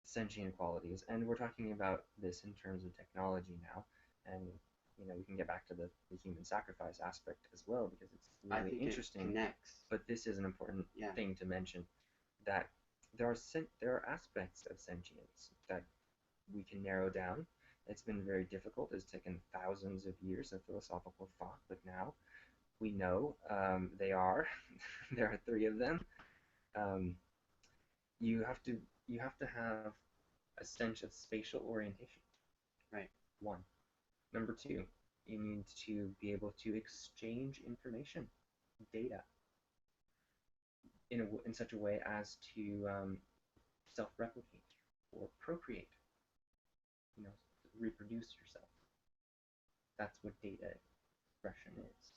sentient qualities, and we're talking about this in terms of technology now, and we can get back to the human sacrifice aspect as well, because it's really interesting. It connects. But this is an important thing to mention, that there are aspects of sentience that we can narrow down. It's been very difficult. It's taken thousands of years of philosophical thought, but now we know they are. There are three of them. You have to have a sense of spatial orientation. Right. One. Number two, you need to be able to exchange information, data, in such a way as to self-replicate or procreate, reproduce yourself. That's what data expression is.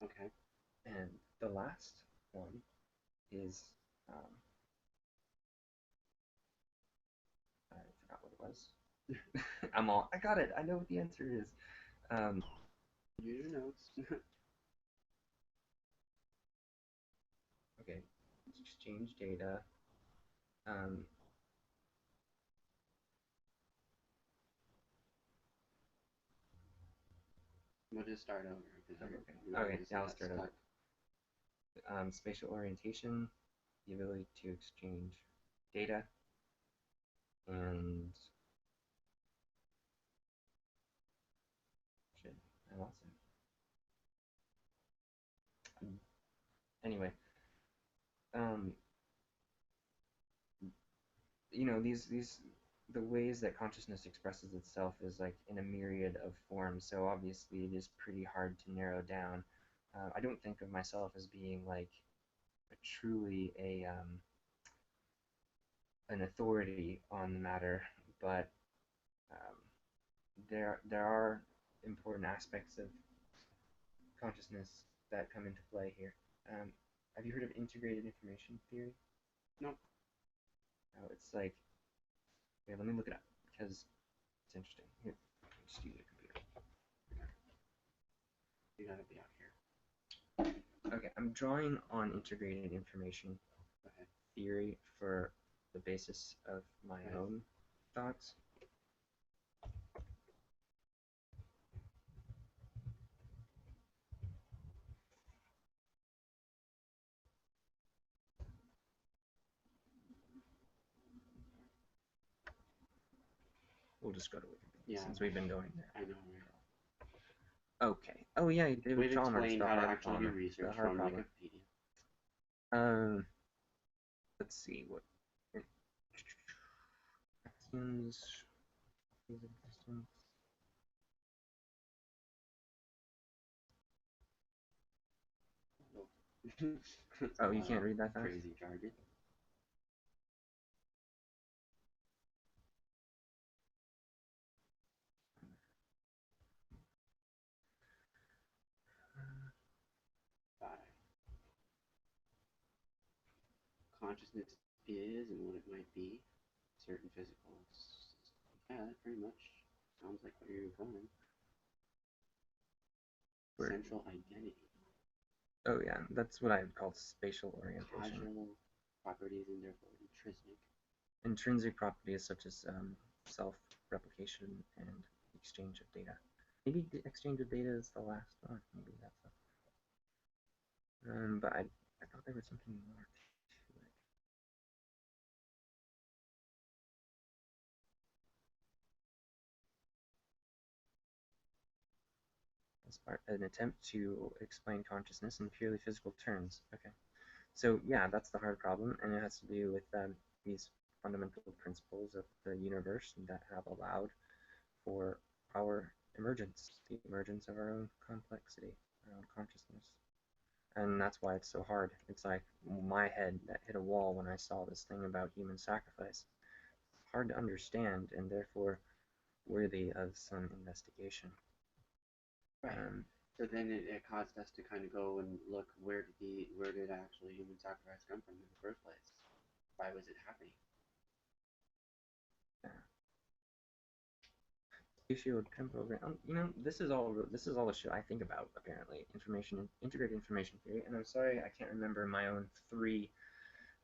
Okay. And the last one is, I forgot what it was. I got it. I know what the answer is. Use your notes. Okay. Exchange data. We'll just start over. Okay, yeah, I'll start over. spatial orientation, the ability to exchange data, and shit, I lost it. Anyway, um, these the ways that consciousness expresses itself is like in a myriad of forms. So obviously, it is pretty hard to narrow down. I don't think of myself as being like truly an authority on the matter, but um, there are important aspects of consciousness that come into play here. Um, have you heard of integrated information theory? Nope. Oh, it's like, okay, let me look it up because it's interesting. Here, just use your computer. You gotta be out here. Okay, I'm drawing on integrated information Okay. theory for the basis of my Okay. own thoughts. We'll just go to Wikipedia Yeah. since we've been going there. I know. Okay. Oh yeah, David We've Chalmers, explained the how to hard actually do problem. The research hard from problem. Wikipedia. Um, let's see what axioms of existence. Oh, you can't read that fast? Crazy jargon. Consciousness is and what it might be. Certain physical. Yeah, that pretty much sounds like what you're going. Word. Central identity. Oh yeah, that's what I would call spatial orientation. Causal properties and therefore intrinsic. Intrinsic properties such as self-replication and exchange of data. Maybe the exchange of data is the last one. Maybe that's it. But I thought there was something more to it. As part an attempt to explain consciousness in purely physical terms. Okay. So yeah, that's the hard problem, and it has to do with these fundamental principles of the universe that have allowed for our emergence, the emergence of our own complexity, our own consciousness. And that's why it's so hard. It's like my head that hit a wall when I saw this thing about human sacrifice. Hard to understand, and therefore worthy of some investigation. Right. So then it caused us to kind of go and look where did actually human sacrifice come from in the first place? Why was it happening? Yeah. Spatio-temporal, this is all the shit I think about. Apparently, integrated information theory, and I'm sorry I can't remember my own three.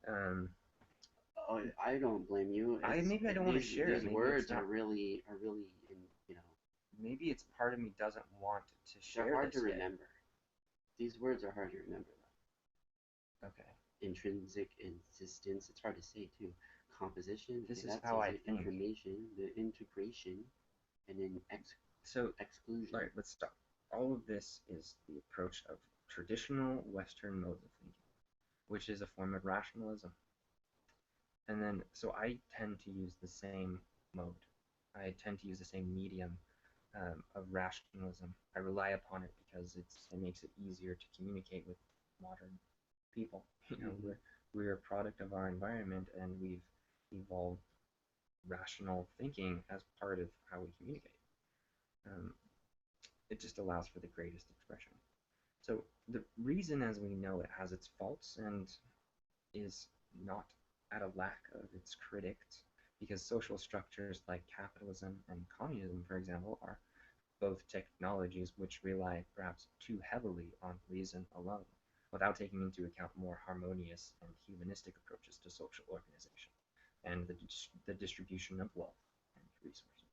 Oh, I don't blame you. Maybe I don't want to share it. These Maybe words not, are really, maybe it's part of me doesn't want to share. They're hard to yet. remember. These words are hard to remember, though. Okay. Intrinsic insistence. It's hard to say too. Composition. This is how I think. Information. The integration, and then exclusion. All right, let's stop. All of this is the approach of traditional Western modes of thinking, which is a form of rationalism. And then, so I tend to use the same mode. I tend to use the same medium of rationalism. I rely upon it because it makes it easier to communicate with modern people. We're a product of our environment, and we've evolved rational thinking as part of how we communicate. It just allows for the greatest expression. So the reason, as we know, it has its faults and is not at a lack of its critics, because social structures like capitalism and communism, for example, are both technologies which rely perhaps too heavily on reason alone, without taking into account more harmonious and humanistic approaches to social organization and the distribution of wealth and resources.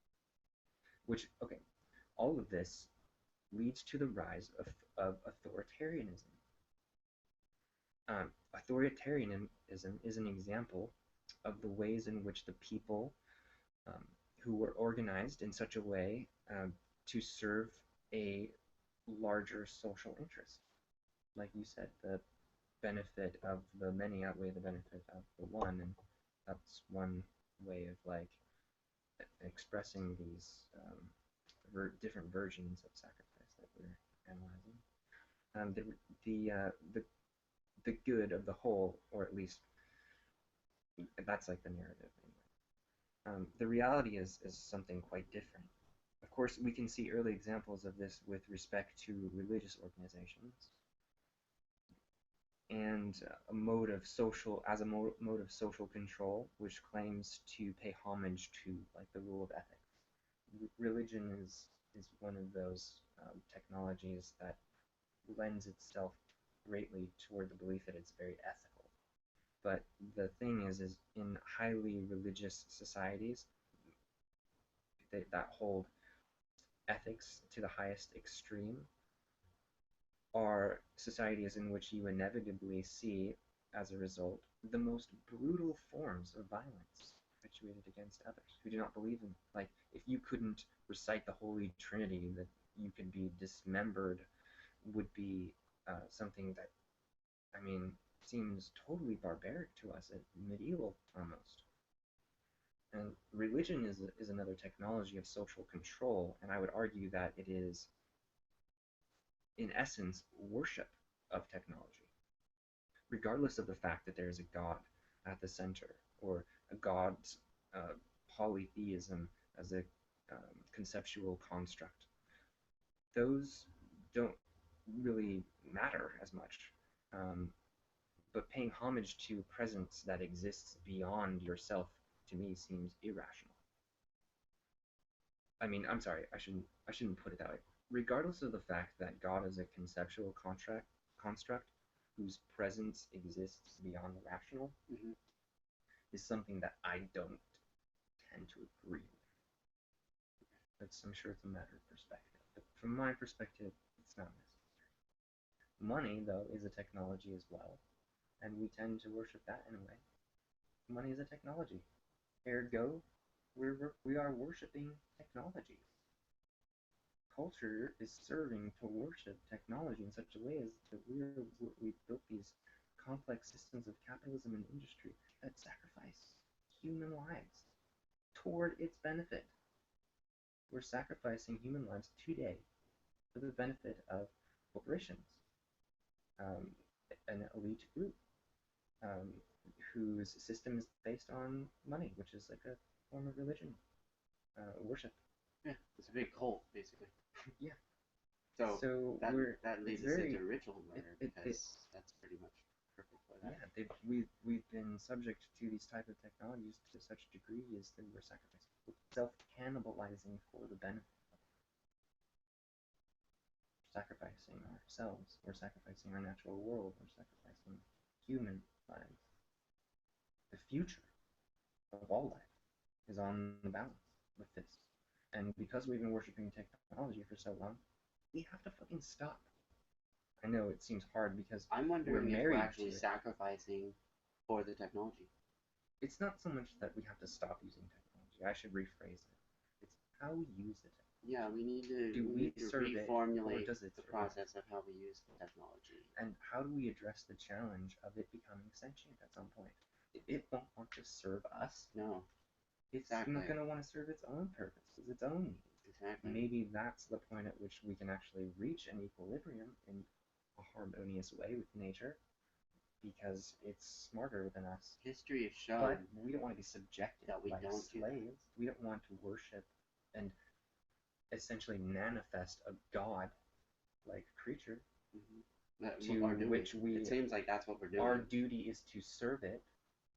Which, okay, all of this leads to the rise of authoritarianism. Authoritarianism is an example of the ways in which the people um, who were organized in such a way to serve a larger social interest. Like you said, the benefit of the many outweigh the benefit of the one, and that's one way of like expressing these different versions of sacrifice that we're analyzing. The good of the whole, or at least that's like the narrative. The reality is something quite different. Of course, we can see early examples of this with respect to religious organizations and a mode of social as a mode of social control, which claims to pay homage to like the rule of ethics. Religion is one of those technologies that lends itself greatly toward the belief that it's very ethical. But the thing is in highly religious societies that hold ethics to the highest extreme are societies in which you inevitably see, as a result, the most brutal forms of violence perpetuated against others who do not believe in. Like, if you couldn't recite the Holy Trinity, that you could be dismembered would be something that, I mean, seems totally barbaric to us, medieval almost. And religion is another technology of social control, and I would argue that it is, in essence, worship of technology, regardless of the fact that there is a God at the center, or a God's polytheism as a conceptual construct. Those don't really matter as much. Um, but paying homage to a presence that exists beyond yourself to me seems irrational. I mean, I'm sorry, I shouldn't put it that way. Regardless of the fact that God is a conceptual construct whose presence exists beyond the rational, Mm-hmm. is something that I don't tend to agree with. I'm sure it's a matter of perspective. But from my perspective, it's not necessary. Money, though, is a technology as well, and we tend to worship that in a way. Money is a technology. Ergo, we are worshiping technology. Culture is serving to worship technology in such a way as that we've built these complex systems of capitalism and industry that sacrifice human lives toward its benefit. We're sacrificing human lives today for the benefit of corporations, um, an elite group um, whose system is based on money, which is like a form of religion, worship. Yeah, it's a big cult, basically. Yeah. So So that we're that it's leads us very into ritual murder it because that's pretty much perfect for that. yeah we've been subject to these type of technologies to such a degree as that we're sacrificing self cannibalizing for the benefit of sacrificing ourselves. We're sacrificing our natural world. We're sacrificing human lives. The future of all life is on the balance with this. And because we've been worshiping technology for so long, we have to fucking stop. I know it seems hard because I'm we're wondering if we're married to actually it. sacrificing for the technology. It's not so much that we have to stop using technology. I should rephrase it. It's how we use the technology. Yeah, Do we we need to serve it or reformulate does it the serve us? process of how we use the technology. And how do we address the challenge of it becoming sentient at some point? It won't want to serve us. No, It's exactly. not going to want to serve its own purposes, its own needs. Exactly. Maybe that's the point at which we can actually reach an equilibrium in a harmonious way with nature because it's smarter than us. History has shown But we don't want to be subjected that we like don't do that. slaves. We don't want to worship and essentially manifest a god-like creature that to are doing. which It seems like that's what we're doing. our duty is to serve it.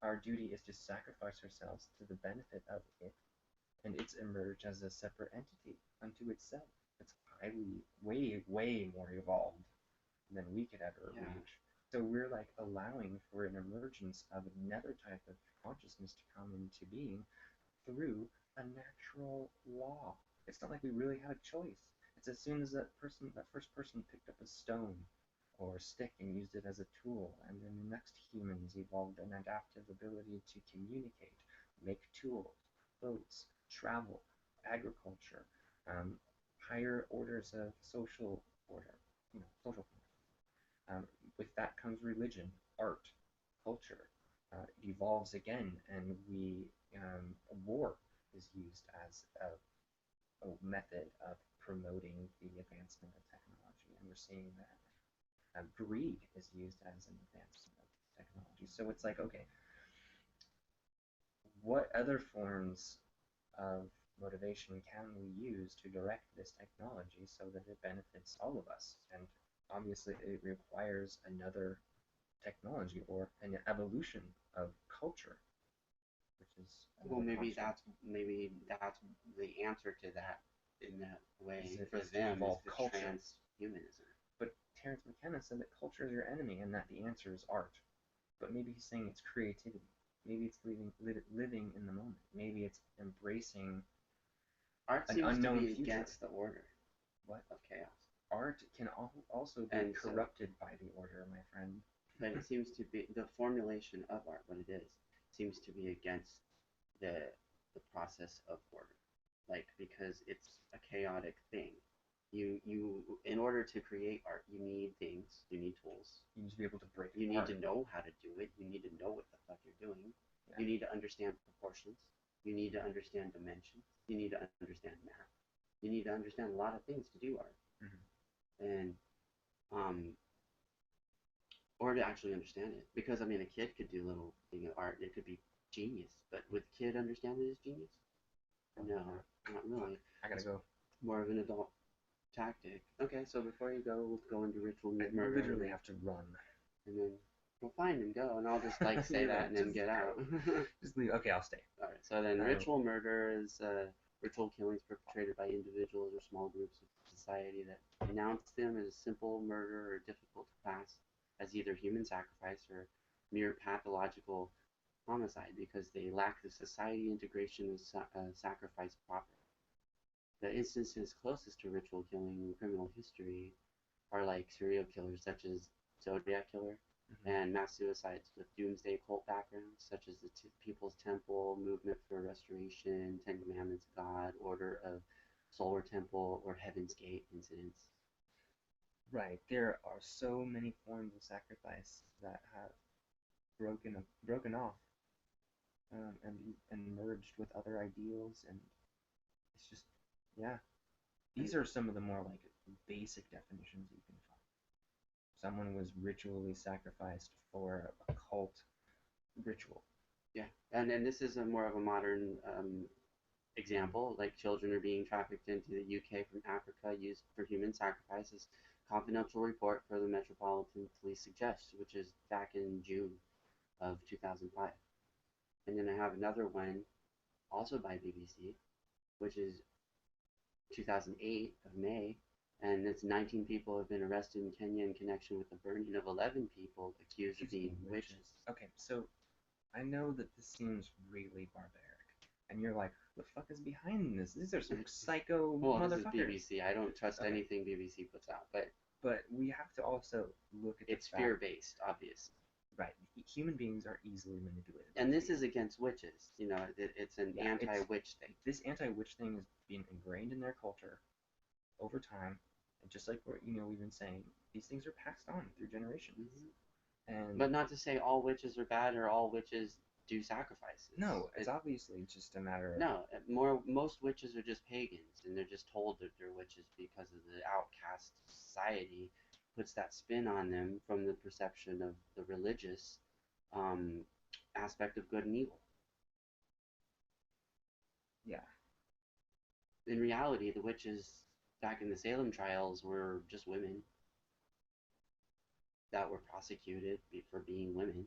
Our duty is to sacrifice ourselves to the benefit of it, and it's emerged as a separate entity unto itself. It's highly, way, way more evolved than we could ever reach. So we're like allowing for an emergence of another type of consciousness to come into being through a natural law. It's not like we really had a choice. It's as soon as that first person picked up a stone or stick and used it as a tool, and then the next humans evolved an adaptive ability to communicate, make tools, boats, travel, agriculture, um, higher orders of social order, social um, with that comes religion, art, culture. It evolves again, and war is used as a method of promoting the advancement of technology, and we're seeing that greed is used as an advancement of technology. So it's like, okay, what other forms of motivation can we use to direct this technology so that it benefits all of us? And obviously, it requires another technology or an evolution of culture, which is Well, another construct. maybe that's the answer to that in that way Is for is to them is evolve the culture. transhumanism. But Terence McKenna said that culture is your enemy and that the answer is art. But maybe he's saying it's creativity. Maybe it's living in the moment. Maybe it's embracing Art an seems to unknown be future. against the order What? of chaos. Art can also be And so, corrupted by the order, my friend. but it seems to be the formulation of art, what it is, seems to be against the the process of order. Like because it's a chaotic thing. You in order to create art, you need things, you need tools. You need to be able to break it You need apart. to know how to do it. You need to know what the fuck you're doing. Yeah. You need to understand proportions. You need to understand dimensions. You need to understand math. You need to understand a lot of things to do art. And um, or to actually understand it. Because I mean, a kid could do a little thing of art. It could be genius, but would the kid understand it as genius? No, not really. I gotta go. More of an adult tactic. Okay, so before you go, we'll go into ritual I murder. literally have to run. And then we'll find and go, and I'll just like say that and then get out. Just leave. Okay, I'll stay. All right. So then, ritual murder is ritual killings perpetrated by individuals or small groups of society that denounce them as simple murder or difficult to class as either human sacrifice or mere pathological homicide because they lack the society integration of sacrifice proper. The instances closest to ritual killing in criminal history are like serial killers such as Zodiac Killer and mass suicides with doomsday cult backgrounds such as the People's Temple, Movement for Restoration, Ten Commandments of God, Order of Solar Temple, or Heaven's Gate incidents. Right. There are so many forms of sacrifice that have broken off and merged with other ideals, and it's just yeah. These are some of the more like basic definitions you can find. Someone was ritually sacrificed for a cult ritual. Yeah, and then this is a more of a modern example. Like children are being trafficked into the UK from Africa, used for human sacrifices. Confidential report for the Metropolitan Police suggests, which is back in June of 2005. And then I have another one, also by BBC, which is 2008 of May, and it's 19 people have been arrested in Kenya in connection with the burning of 11 people accused of being witches. Okay, so I know that this seems really barbaric, and you're like, what the fuck is behind this? These are some psycho well, motherfuckers. This is BBC. I don't trust anything BBC puts out, but we have to also look at it's fear-based, obviously. Right, human beings are easily manipulated. And this is against witches. You know, it's an anti-witch thing. This anti-witch thing has been ingrained in their culture over time, and just like what we've been saying, these things are passed on through generations. And but not to say all witches are bad or all witches do sacrifices. No, it's obviously just a matter of most witches are just pagans, and they're just told that they're witches because of the outcast society puts that spin on them from the perception of the religious aspect of good and evil. Yeah. In reality, the witches back in the Salem trials were just women that were prosecuted for being women.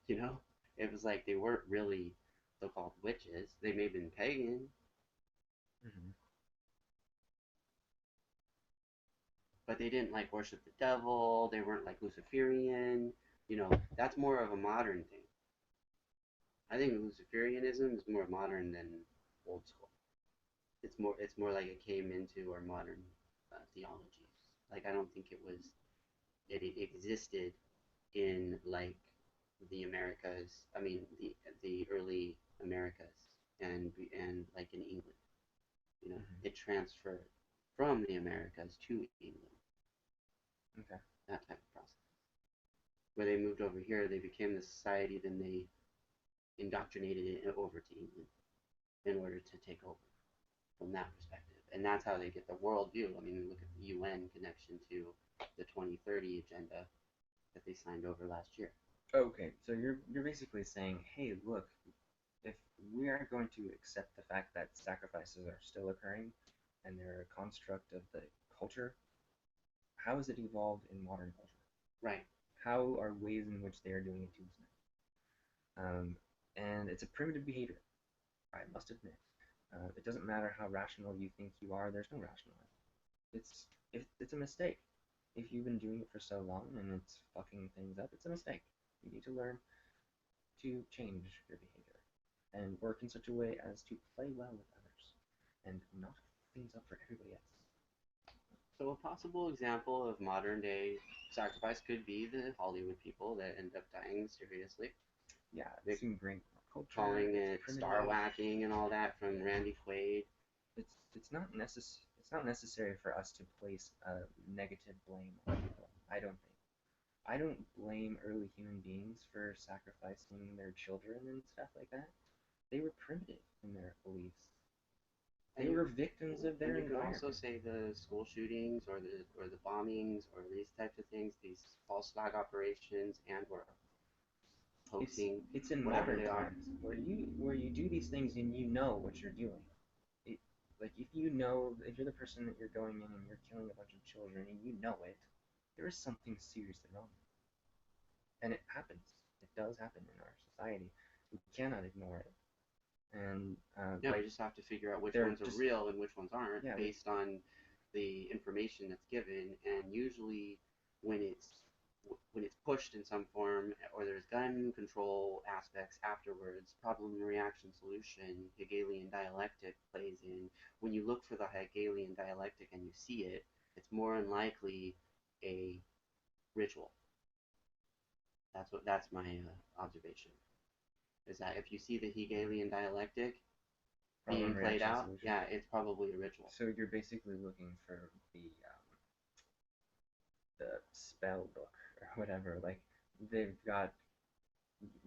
It was like they weren't really so-called witches. They may have been pagan. But they didn't like worship the devil. They weren't like Luciferian. That's more of a modern thing. I think Luciferianism is more modern than old school. It's more like it came into our modern theologies. Like I don't think it was it existed in like the Americas. I mean, the early Americas and like in England. You know, Mm-hmm. it transferred from the Americas to England. Okay. That type of process. Where they moved over here, they became the society. Then they indoctrinated it over to England in order to take over from that perspective. And that's how they get the world view. I mean, look at the UN connection to the 2030 agenda that they signed over last year. Okay, so you're basically saying, hey, look, if we are going to accept the fact that sacrifices are still occurring and they're a construct of the culture, how has it evolved in modern culture? Right. How are ways in which they are doing it to us now? And it's a primitive behavior, I must admit. It doesn't matter how rational you think you are, there's no rationality. It's a mistake. If you've been doing it for so long and it's fucking things up, it's a mistake. You need to learn to change your behavior and work in such a way as to play well with others and not fuck things up for everybody else. So a possible example of modern day sacrifice could be the Hollywood people that end up dying mysteriously. Yeah, They're it's ingrained in our culture. calling it Primitive. star whacking and all that from Randy Quaid. It's not necessary for us to place a negative blame on people. I don't blame early human beings for sacrificing their children and stuff like that. They were primitive in their beliefs. They were victims of their and you can environment. also say the school shootings or the bombings or these types of things, these false flag operations and or hoaxing, it's in whatever modern they are. times where you do these things and you know what you're doing. It, like if you're the person that you're going in and you're killing a bunch of children and you know it, there is something seriously wrong. And it happens. It does happen in our society. We cannot ignore it. And Yeah, we just have to figure out which ones are real and which ones aren't, yeah, based on the information that's given. And usually, when it's pushed in some form, or there's gun control aspects afterwards, problem reaction solution, Hegelian dialectic plays in. When you look for the Hegelian dialectic and you see it, it's more unlikely a ritual. That's my observation. Is that if you see the Hegelian dialectic being played out, solution. Yeah, it's probably a ritual. So you're basically looking for the spell book or whatever. Like they've got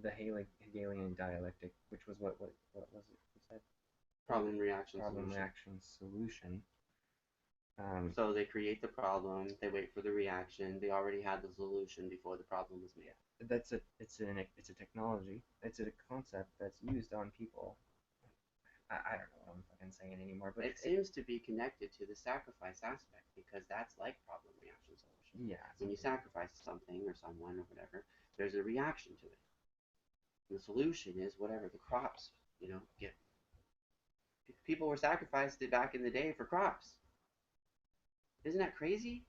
the Hegelian dialectic, which was what was it? You said problem reaction solution. So they create the problem, they wait for the reaction. They already had the solution before the problem was made. It's a technology. It's a concept that's used on people. I don't know what I'm fucking saying anymore, but it seems to be connected to the sacrifice aspect because that's like problem reaction solution. Yeah. When you sacrifice something or someone or whatever, there's a reaction to it. The solution is whatever the crops, get. People were sacrificed back in the day for crops. Isn't that crazy?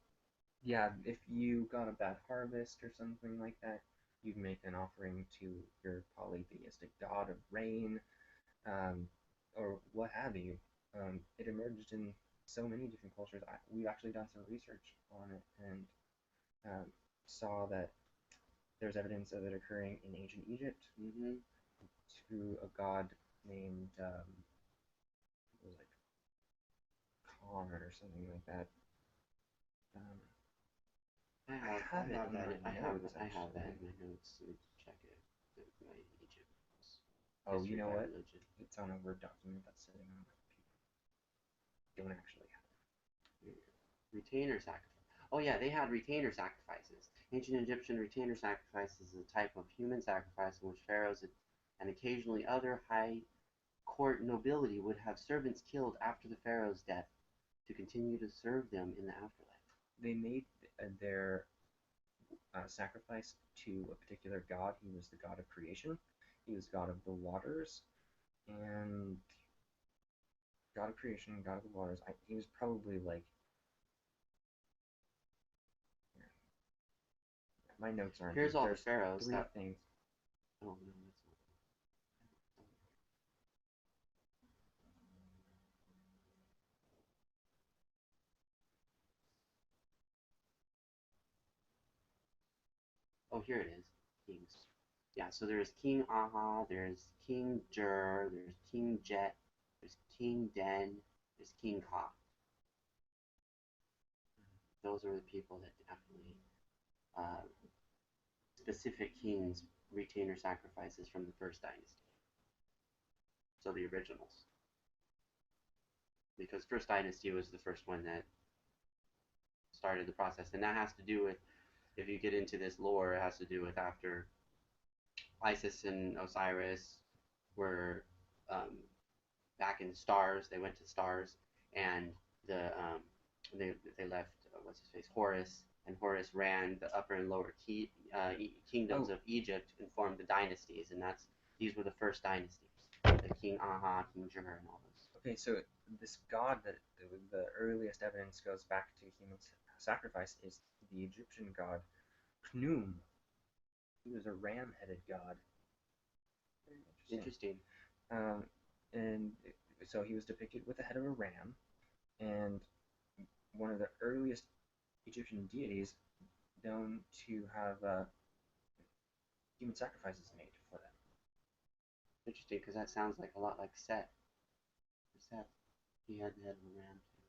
Yeah, if you got a bad harvest or something like that, you'd make an offering to your polytheistic god of rain, or what have you. It emerged in so many different cultures. We've actually done some research on it and saw that there's evidence of it occurring in ancient Egypt to a god named it was like Khan or something like that. I have that in my notes. Let me check it. My Egypt. Oh, you know what? Religion. It's on a Word document that's sitting on my computer. Don't actually have it. Retainer sacrifice. Oh yeah, they had retainer sacrifices. Ancient Egyptian retainer sacrifice is a type of human sacrifice in which pharaohs and occasionally other high court nobility would have servants killed after the pharaoh's death to continue to serve them in the afterlife. They made their sacrifice to a particular god. He was the god of creation. He was god of the waters, and god of creation, god of the waters. He was probably like. My notes aren't. Here's all the pharaohs. Three things. Oh no, that's not. Oh, here it is. Kings. Yeah, so there's King Aha, there's King Jur, there's King Jet, there's King Den, there's King Ka. Those are the people that definitely uh, specific kings retainer sacrifices from the first dynasty. So the originals, because first dynasty was the first one that started the process, and that has to do with, if you get into this lore, it has to do with after Isis and Osiris were um, back in stars. They went to stars, and the they left what's his face Horus, and Horus ran the upper and lower kingdoms of Egypt and formed the dynasties, and these were the first dynasties, the King Aha, King Jur, and all those. Okay, so this god that the earliest evidence goes back to human sacrifice is the Egyptian god Khnum. He was a ram-headed god. Very Interesting. And so he was depicted with the head of a ram, and one of the earliest Egyptian deities known to have human sacrifices made for them. Interesting, because that sounds like a lot like Set. Set, he had the head of a ram too.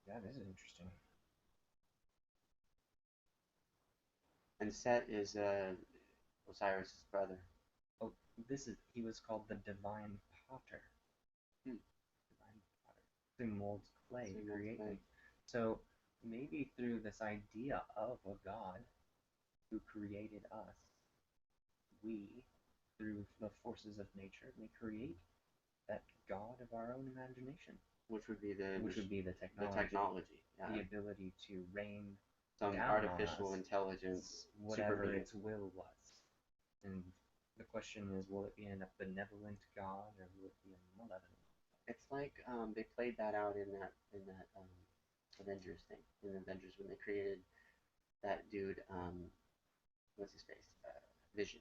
That is interesting. And Set is Osiris's brother. Oh, he was called the Divine Potter. Divine Potter. Who molds clay to create them. So maybe through this idea of a god who created us, we, through the forces of nature, may create that god of our own imagination. Which would be the technology. The technology, yeah. The ability to rain some down artificial on us, intelligence, whatever its will was. And the question is, will it be a benevolent god or will it be a malevolent? It's like they played that out in that Avengers thing. In Avengers, when they created that dude, what's his face, Vision,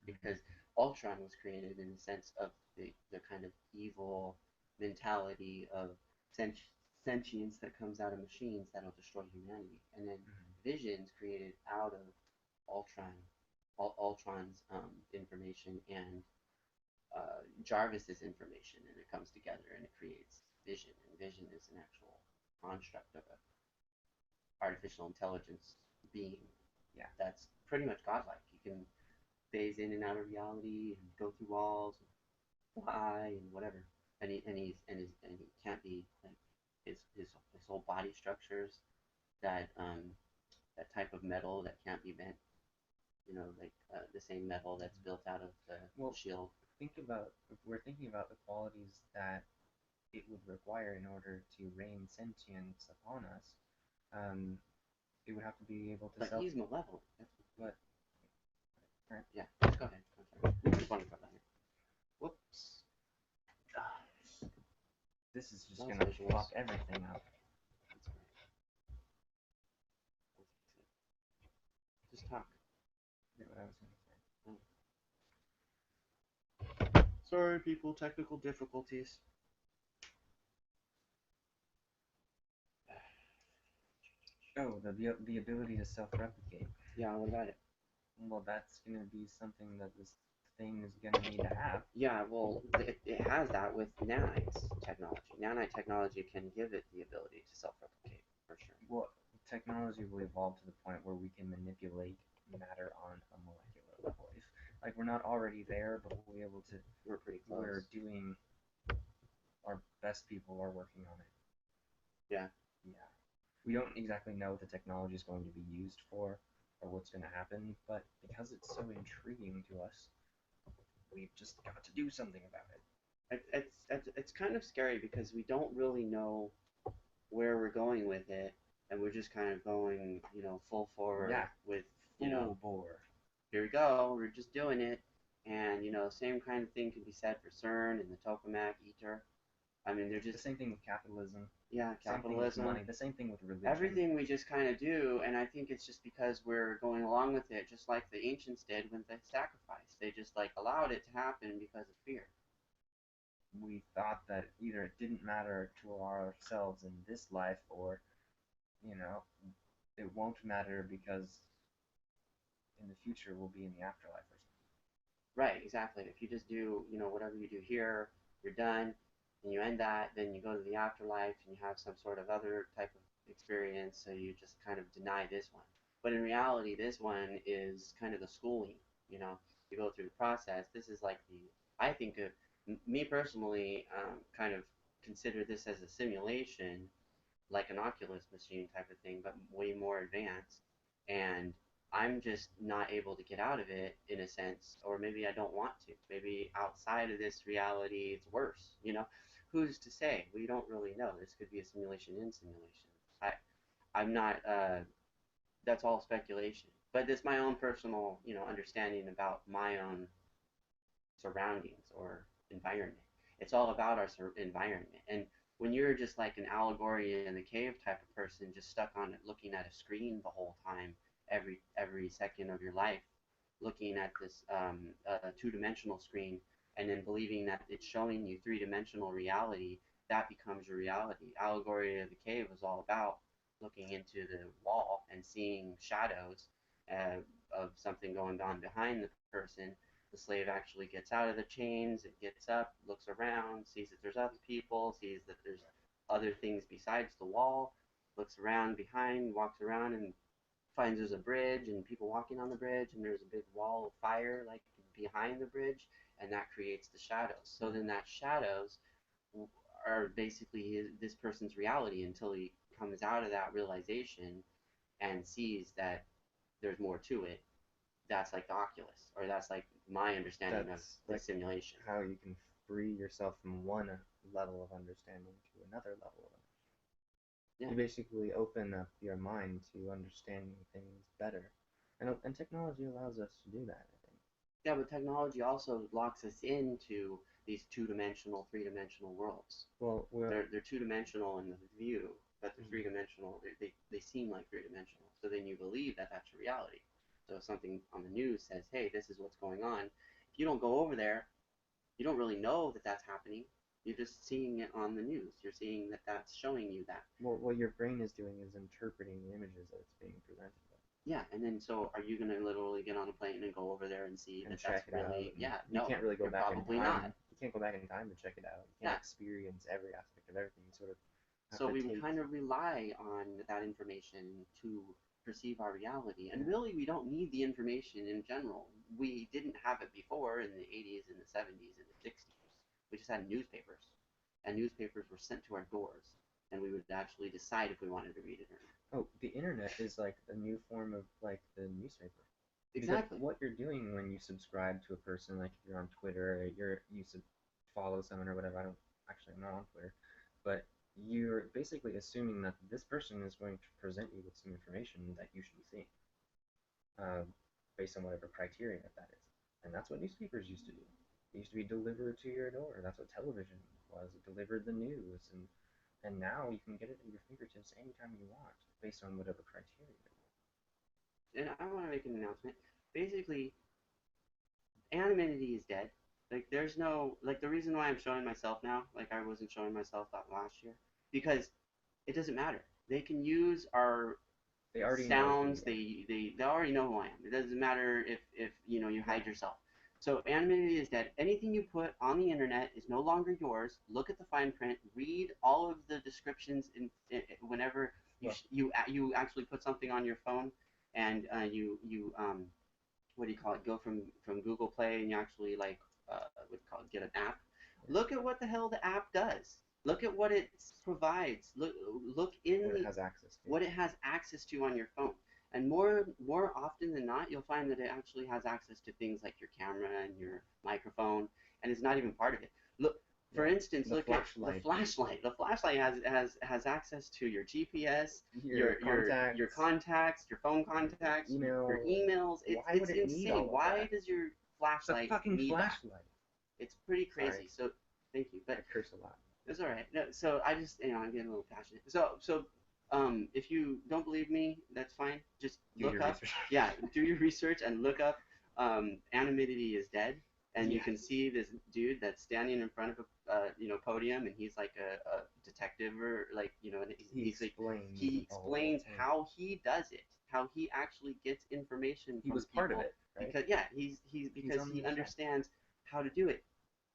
because Ultron was created in the sense of the kind of evil mentality of sentience that comes out of machines that'll destroy humanity, and then Vision's created out of Ultron's information and Jarvis's information, and it comes together and it creates Vision. And Vision is an actual construct of a artificial intelligence being. Yeah, that's pretty much godlike. He can phase in and out of reality and go through walls, and fly, and whatever. And he can't be like his whole body structures, that type of metal that can't be bent. Like the same metal that's built out of the shield. If we're thinking about the qualities that it would require in order to rain sentience upon us, it would have to be able to. But he's malevolent. But right. Yeah, let's go ahead. I just wanted to put that here. Whoops. This is just gonna fuck everything up. Just talk. What I was gonna say. Sorry, people. Technical difficulties. Oh, the ability to self-replicate. Yeah, what about it? Well, that's gonna be something that this thing is gonna need to have. Yeah, well, it has that with nanite technology. Nanite technology can give it the ability to self-replicate, for sure. Well, technology will evolve to the point where we can manipulate matter on a molecular level. We're not already there, but we'll be able to. We're pretty close. We're doing. Our best people are working on it. Yeah. Yeah. We don't exactly know what the technology is going to be used for or what's going to happen, but because it's so intriguing to us, we've just got to do something about it. It's kind of scary because we don't really know where we're going with it, and we're just kind of going, full forward with, full bore. Here we go, we're just doing it, and same kind of thing can be said for CERN and the tokamak ether. I mean, they're just the same thing with capitalism. Yeah, capitalism. Same thing with money. The same thing with religion. Everything we just kind of do, and I think it's just because we're going along with it, just like the ancients did with the sacrifice. They just allowed it to happen because of fear. We thought that either it didn't matter to ourselves in this life, or you know, it won't matter because in the future we'll be in the afterlife or something. Right, exactly. If you just do, whatever you do here, you're done, and you end that, then you go to the afterlife and you have some sort of other type of experience, so you just kind of deny this one. But in reality, this one is kind of the schooling, you know. You go through the process. This is like I think of, me personally, kind of consider this as a simulation, like an Oculus machine type of thing, but way more advanced. And I'm just not able to get out of it in a sense, or maybe I don't want to. Maybe outside of this reality, it's worse. Who's to say? We don't really know. This could be a simulation in simulation. I'm not. That's all speculation. But it's my own personal, understanding about my own surroundings or environment. It's all about our environment. And when you're just like an allegory in the cave type of person, just stuck on it, looking at a screen the whole time, every second of your life, looking at this two-dimensional screen, and then believing that it's showing you three-dimensional reality, that becomes your reality. Allegory of the cave was all about looking into the wall and seeing shadows uh, of something going on behind the person. The slave actually gets out of the chains, it gets up, looks around, sees that there's other people, sees that there's other things besides the wall, looks around behind, walks around, and finds there's a bridge and people walking on the bridge, and there's a big wall of fire like behind the bridge, and that creates the shadows. So then that shadows are basically this person's reality until he comes out of that realization and sees that there's more to it. That's like the Oculus, or that's like my understanding of That's the like simulation. how you can free yourself from one level of understanding to another level of understanding. Yeah, You basically open up your mind to understanding things better. And technology allows us to do that, I think. yeah, but technology also locks us into these two-dimensional, three-dimensional worlds. Well, They're two-dimensional in the view, but they're mm, three-dimensional. They seem like three-dimensional. So then you believe that that's your reality. So if something on the news says, "Hey, this is what's going on," if you don't go over there, you don't really know that that's happening. You're just seeing it on the news. You're seeing that that's showing you that. well, what your brain is doing is interpreting the images that it's being presented with Yeah, and then so are you gonna literally get on a plane and go over there and see and that that's check it out. really? And Yeah, you no, can't really go you're back in probably not. time. You can't go back in time to check it out. You can't Yeah, experience every aspect of everything. You sort of have so to we take. kind of rely on that information to perceive our reality, and really we don't need the information in general. We didn't have it before in the 80s and the 70s and the 60s. We just had newspapers, and newspapers were sent to our doors, and we would actually decide if we wanted to read it or not. Oh, the internet is like a new form of like the newspaper. Because Exactly. what you're doing when you subscribe to a person, like if you're on Twitter, or you follow someone or whatever. I don't actually, I'm not on Twitter, but you're basically assuming that this person is going to present you with some information that you should be seeing, uh, based on whatever criteria that is. And that's what newspapers used to do. They used to be delivered to your door. That's what television was. It delivered the news, and now you can get it at your fingertips anytime you want, based on whatever criteria. And I want to make an announcement. Basically, anonymity is dead. Like there's no like the reason why I'm showing myself now, like I wasn't showing myself that last year, because it doesn't matter. They can use our They already know who sounds. you are. They already know who I am. It doesn't matter if you Yeah. hide yourself. So anonymity is dead. Anything you put on the internet is no longer yours. Look at the fine print. Read all of the descriptions whenever Well, you actually put something on your phone, and you what do you call it? Go from Google Play and you actually like what do you call it? Get an app. yeah. Look at what the hell the app does. Look at what it provides. Look in What it has access to. what it has access to on your phone. And more often than not, you'll find that it actually has access to things like your camera and your microphone, and it's not even part of it. Look, for Yeah. instance, The look at the flashlight. flashlight. The flashlight has access to your GPS, Your your contacts, contacts, your phone contacts, your email. emails. Why It's would it need all insane. of Why that? does your It's a flashlight fucking need that? flashlight. It's pretty Sorry, crazy. So thank you, I but curse a lot. it's all right. No, so I just I'm getting a little passionate. So if you don't believe me, that's fine. Just Do look your up. research. Yeah, do your research and look up. Anonymity is dead, and you Yeah, can see this dude that's standing in front of a podium, and he's like a detective, or like, and he he's like, explains he all explains the time. how he does it, how he actually gets information He from was part of people, it, right? because yeah, he's He's because on the he inside. understands how to do it,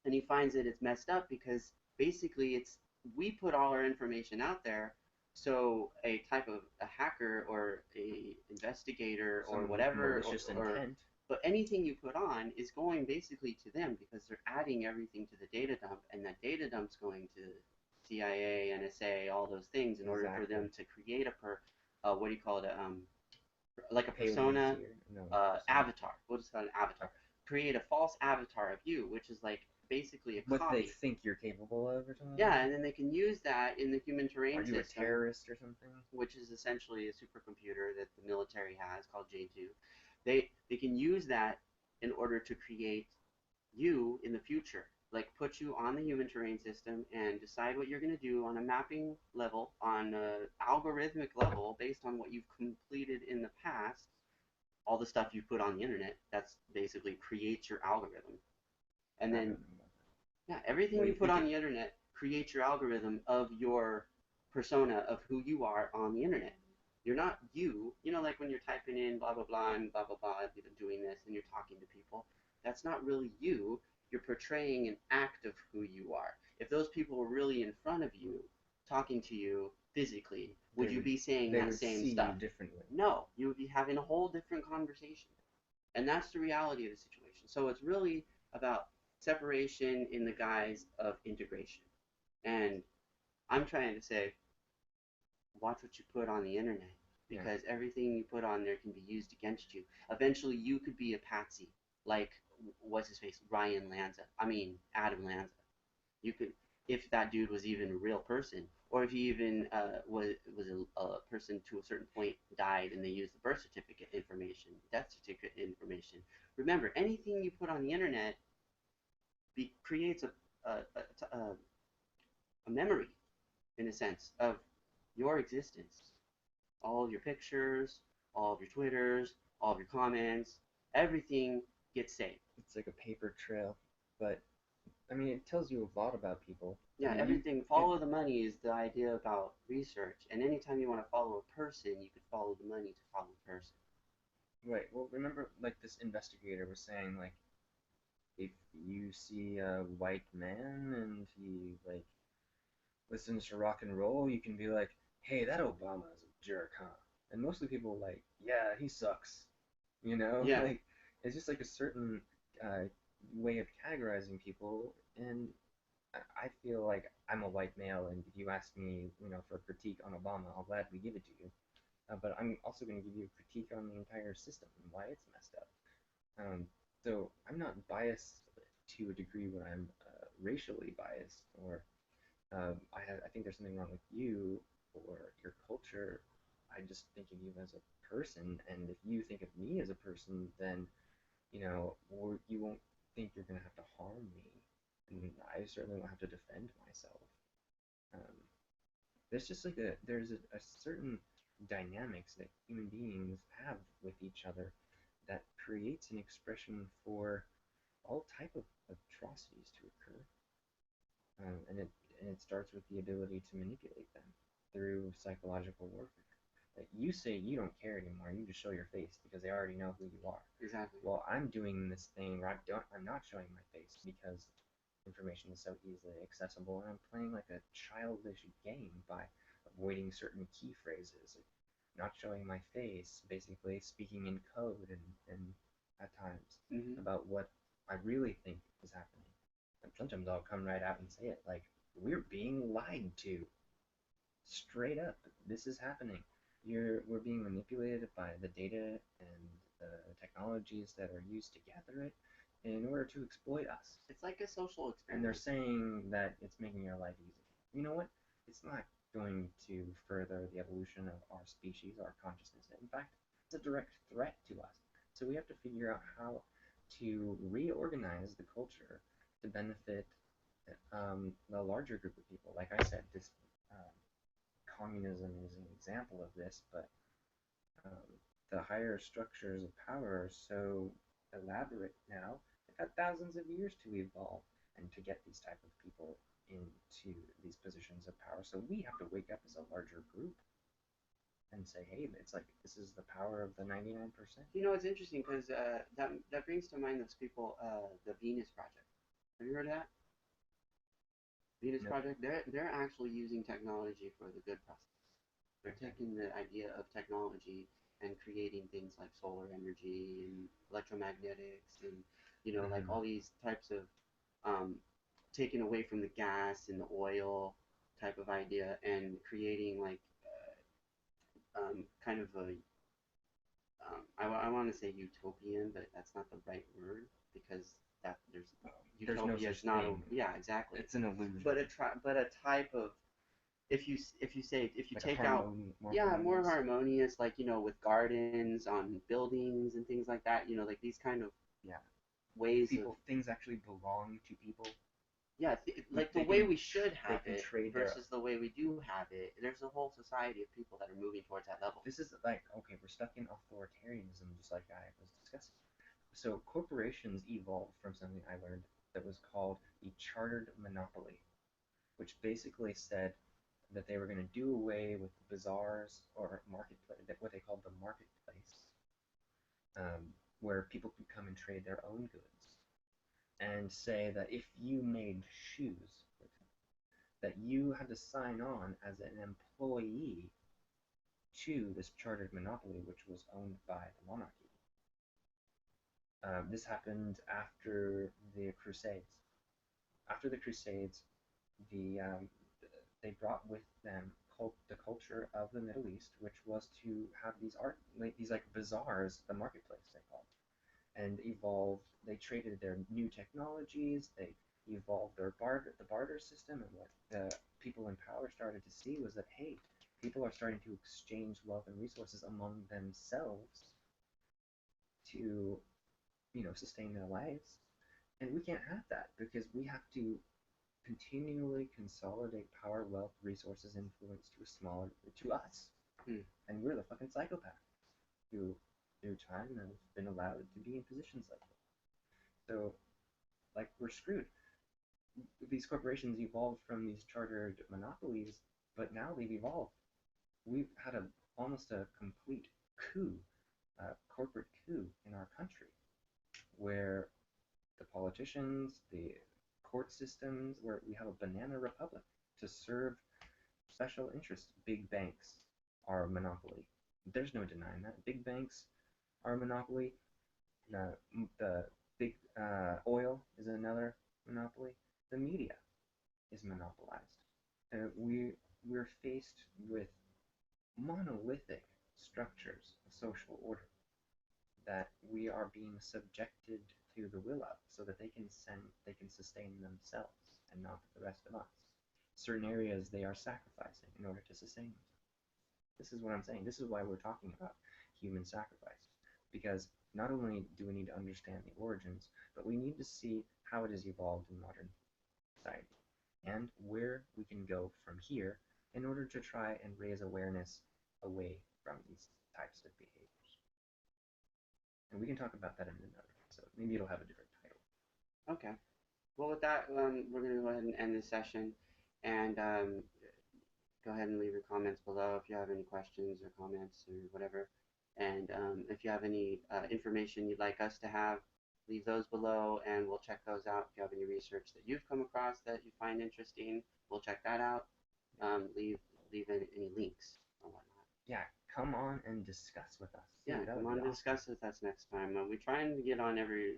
and he finds that it's messed up because basically it's we put all our information out there, so a type of a hacker or a investigator or Someone with whatever, malicious or intent. but anything you put on is going basically to them because they're adding everything to the data dump, and that data dump's going to CIA, NSA, all those things in order for Exactly. them to create what do you call it, like a Payload persona, tier. No, persona. avatar. We'll just call it an avatar. Okay. Create a false avatar of you, which is like basically a What they copy. think you're capable of or something like Yeah, that? and then they can use that in the human Are terrain you a system, terrorist or something? which is essentially a supercomputer that the military has called J2. They can use that in order to create you in the future, like put you on the human terrain system and decide what you're going to do on a mapping level, on an algorithmic level, based on what you've completed in the past, all the stuff you put on the internet. That's basically creates your algorithm. And I don't then, know about that. yeah, everything What do you you put think on it? the internet creates your algorithm of your persona, of who you are on the internet. You're not you. Like when you're typing in blah blah blah and blah blah blah, doing this, and you're talking to people. That's not really you. You're portraying an act of who you are. If those people were really in front of you, talking to you physically, would They you would be saying they that would same see you stuff? differently. No, you would be having a whole different conversation. And that's the reality of the situation. So it's really about separation in the guise of integration. And I'm trying to say, watch what you put on the internet, Yeah. because everything you put on there can be used against you. Eventually, you could be a patsy, like what's his face, Ryan Lanza. I mean, Adam Lanza. You could, if that dude was even a real person, or if he even was a person to a certain point, died, and they used the birth certificate information, death certificate information. Remember, anything you put on the internet creates a memory, in a sense, of your existence. All of your pictures, all of your Twitters, all of your comments, everything gets saved. It's like a paper trail, but I mean, it tells you a lot about people. I Yeah, mean, everything. Follow the money is the idea about research. And anytime you want to follow a person, you could follow the money to follow the person. right. Well, remember, like this investigator was saying, like if you see a white man and he like listens to rock and roll, you can be like, hey, that Obama is a jerk, huh? And mostly people are like, yeah, he sucks. Yeah, Like it's just like a certain uh, way of categorizing people, and I feel like I'm a white male, and if you ask me, for a critique on Obama, I'll gladly give it to you. But I'm also going to give you a critique on the entire system and why it's messed up. Um, so I'm not biased to a degree where I'm racially biased, or I think there's something wrong with you or your culture. I just think of you as a person, and if you think of me as a person, then or you won't think you're gonna have to harm me, and I certainly won't have to defend myself. Um, there's a certain dynamics that human beings have with each other that creates an expression for all type of atrocities to occur, um, and it and it starts with the ability to manipulate them through psychological warfare. Like you say, you don't care anymore. You just show your face because they already know who you are. exactly. Well, I'm doing this thing where I'm not showing my face because information is so easily accessible, and I'm playing like a childish game by avoiding certain key phrases, like not showing my face, basically speaking in code and at times Hmm. about what I really think is happening. And sometimes I'll come right out and say it, like we're being lied to, straight up. This is happening. We're being manipulated by the data and the technologies that are used to gather it in order to exploit us. It's like a social And they're experiment. saying that it's making your life easy. You know what? It's not going to further the evolution of our species, our consciousness. In fact, it's a direct threat to us. So we have to figure out how to reorganize the culture to benefit the larger group of people. Like I said, this um, communism is an example of this, but um, the higher structures of power are so elaborate now. In had thousands of years to evolve and to get these type of people into these positions of power. So we have to wake up as a larger group and say, hey, it's like this is the power of the 99%. You know, it's interesting because that brings to mind those people, the Venus Project. Have you heard of that? Venus No. Project. They're actually using technology for the good process. They're Okay. taking the idea of technology and creating things like solar energy and electromagnetics and like Mm-hmm. all these types of um, taking away from the gas and the oil type of idea and creating like kind of a I want to say utopian, but that's not the right word because that There's no utopia is such not a thing. yeah exactly, It's an illusion. but a type of if you Like a take out more yeah more harmonious. harmonious like with gardens on buildings and things like that like these kind of Yeah. ways of People things actually belong to people. yeah like the They way can we should they have can it trade their. versus the way we do have it. There's a whole society of people that are moving towards that level. This is like okay, we're stuck in authoritarianism, just like I was discussing. So corporations evolved from something I learned that was called the chartered monopoly, which basically said that they were going to do away with bazaars or marketplace, what they called the marketplace, where people could come and trade their own goods, and say that if you made shoes, that you had to sign on as an employee to this chartered monopoly, which was owned by the monarchy. This happened after the Crusades. After the Crusades, the they brought with them the culture of the Middle East, which was to have these these like bazaars, the marketplace they called, and evolved. They traded their new technologies. They evolved the barter system, and what the people in power started to see was that hey, people are starting to exchange wealth and resources among themselves to sustain their lives, and we can't have that because we have to continually consolidate power, wealth, resources, influence to a smaller to us, Hmm. and we're the fucking psychopaths who through time have been allowed to be in positions like that. So like we're screwed. These corporations evolved from these chartered monopolies, but now they've evolved. We've had a almost a complete coup, corporate coup in our country, where the politicians, the court systems, where we have a banana republic to serve special interests. Big banks are a monopoly. There's no denying that. Big banks are a monopoly. The big oil is another monopoly. The media is monopolized. We're faced with monolithic structures of social order that we are being subjected to the will of so that they can sustain themselves and not the rest of us. Certain areas they are sacrificing in order to sustain themselves. This is what I'm saying. This is why we're talking about human sacrifice. Because not only do we need to understand the origins, but we need to see how it has evolved in modern society and where we can go from here in order to try and raise awareness away from these types of behaviors. And we can talk about that in another episode. Maybe it'll have a different title. Okay. Well, with that, we're going to go ahead and end this session. And go ahead and leave your comments below if you have any questions or comments or whatever. And if you have any information you'd like us to have, leave those below and we'll check those out. If you have any research that you've come across that you find interesting, we'll check that out. Leave any links or whatnot. Yeah, come on and discuss with us. Yeah, Dude, that come would on be and awesome. discuss with us next time. We're trying to get on every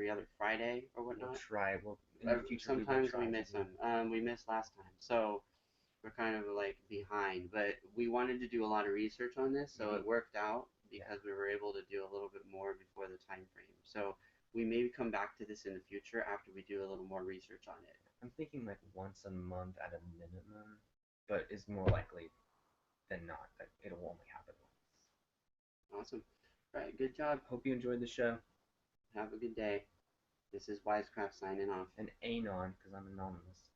other Friday or We'll whatnot. try. Well, in the future, we will Sometimes we try to miss do. them. We missed last time, so we're kind of like behind. But we wanted to do a lot of research on this, so it worked out Yeah. because we were able to do a little bit more before the time frame. So we may come back to this in the future after we do a little more research on it. I'm thinking like once a month at a minimum, but it's more likely than not that it'll only happen once. Awesome. All right, good job. Hope you enjoyed the show. Have a good day. This is Wisecraft signing off. And anon, because I'm anonymous.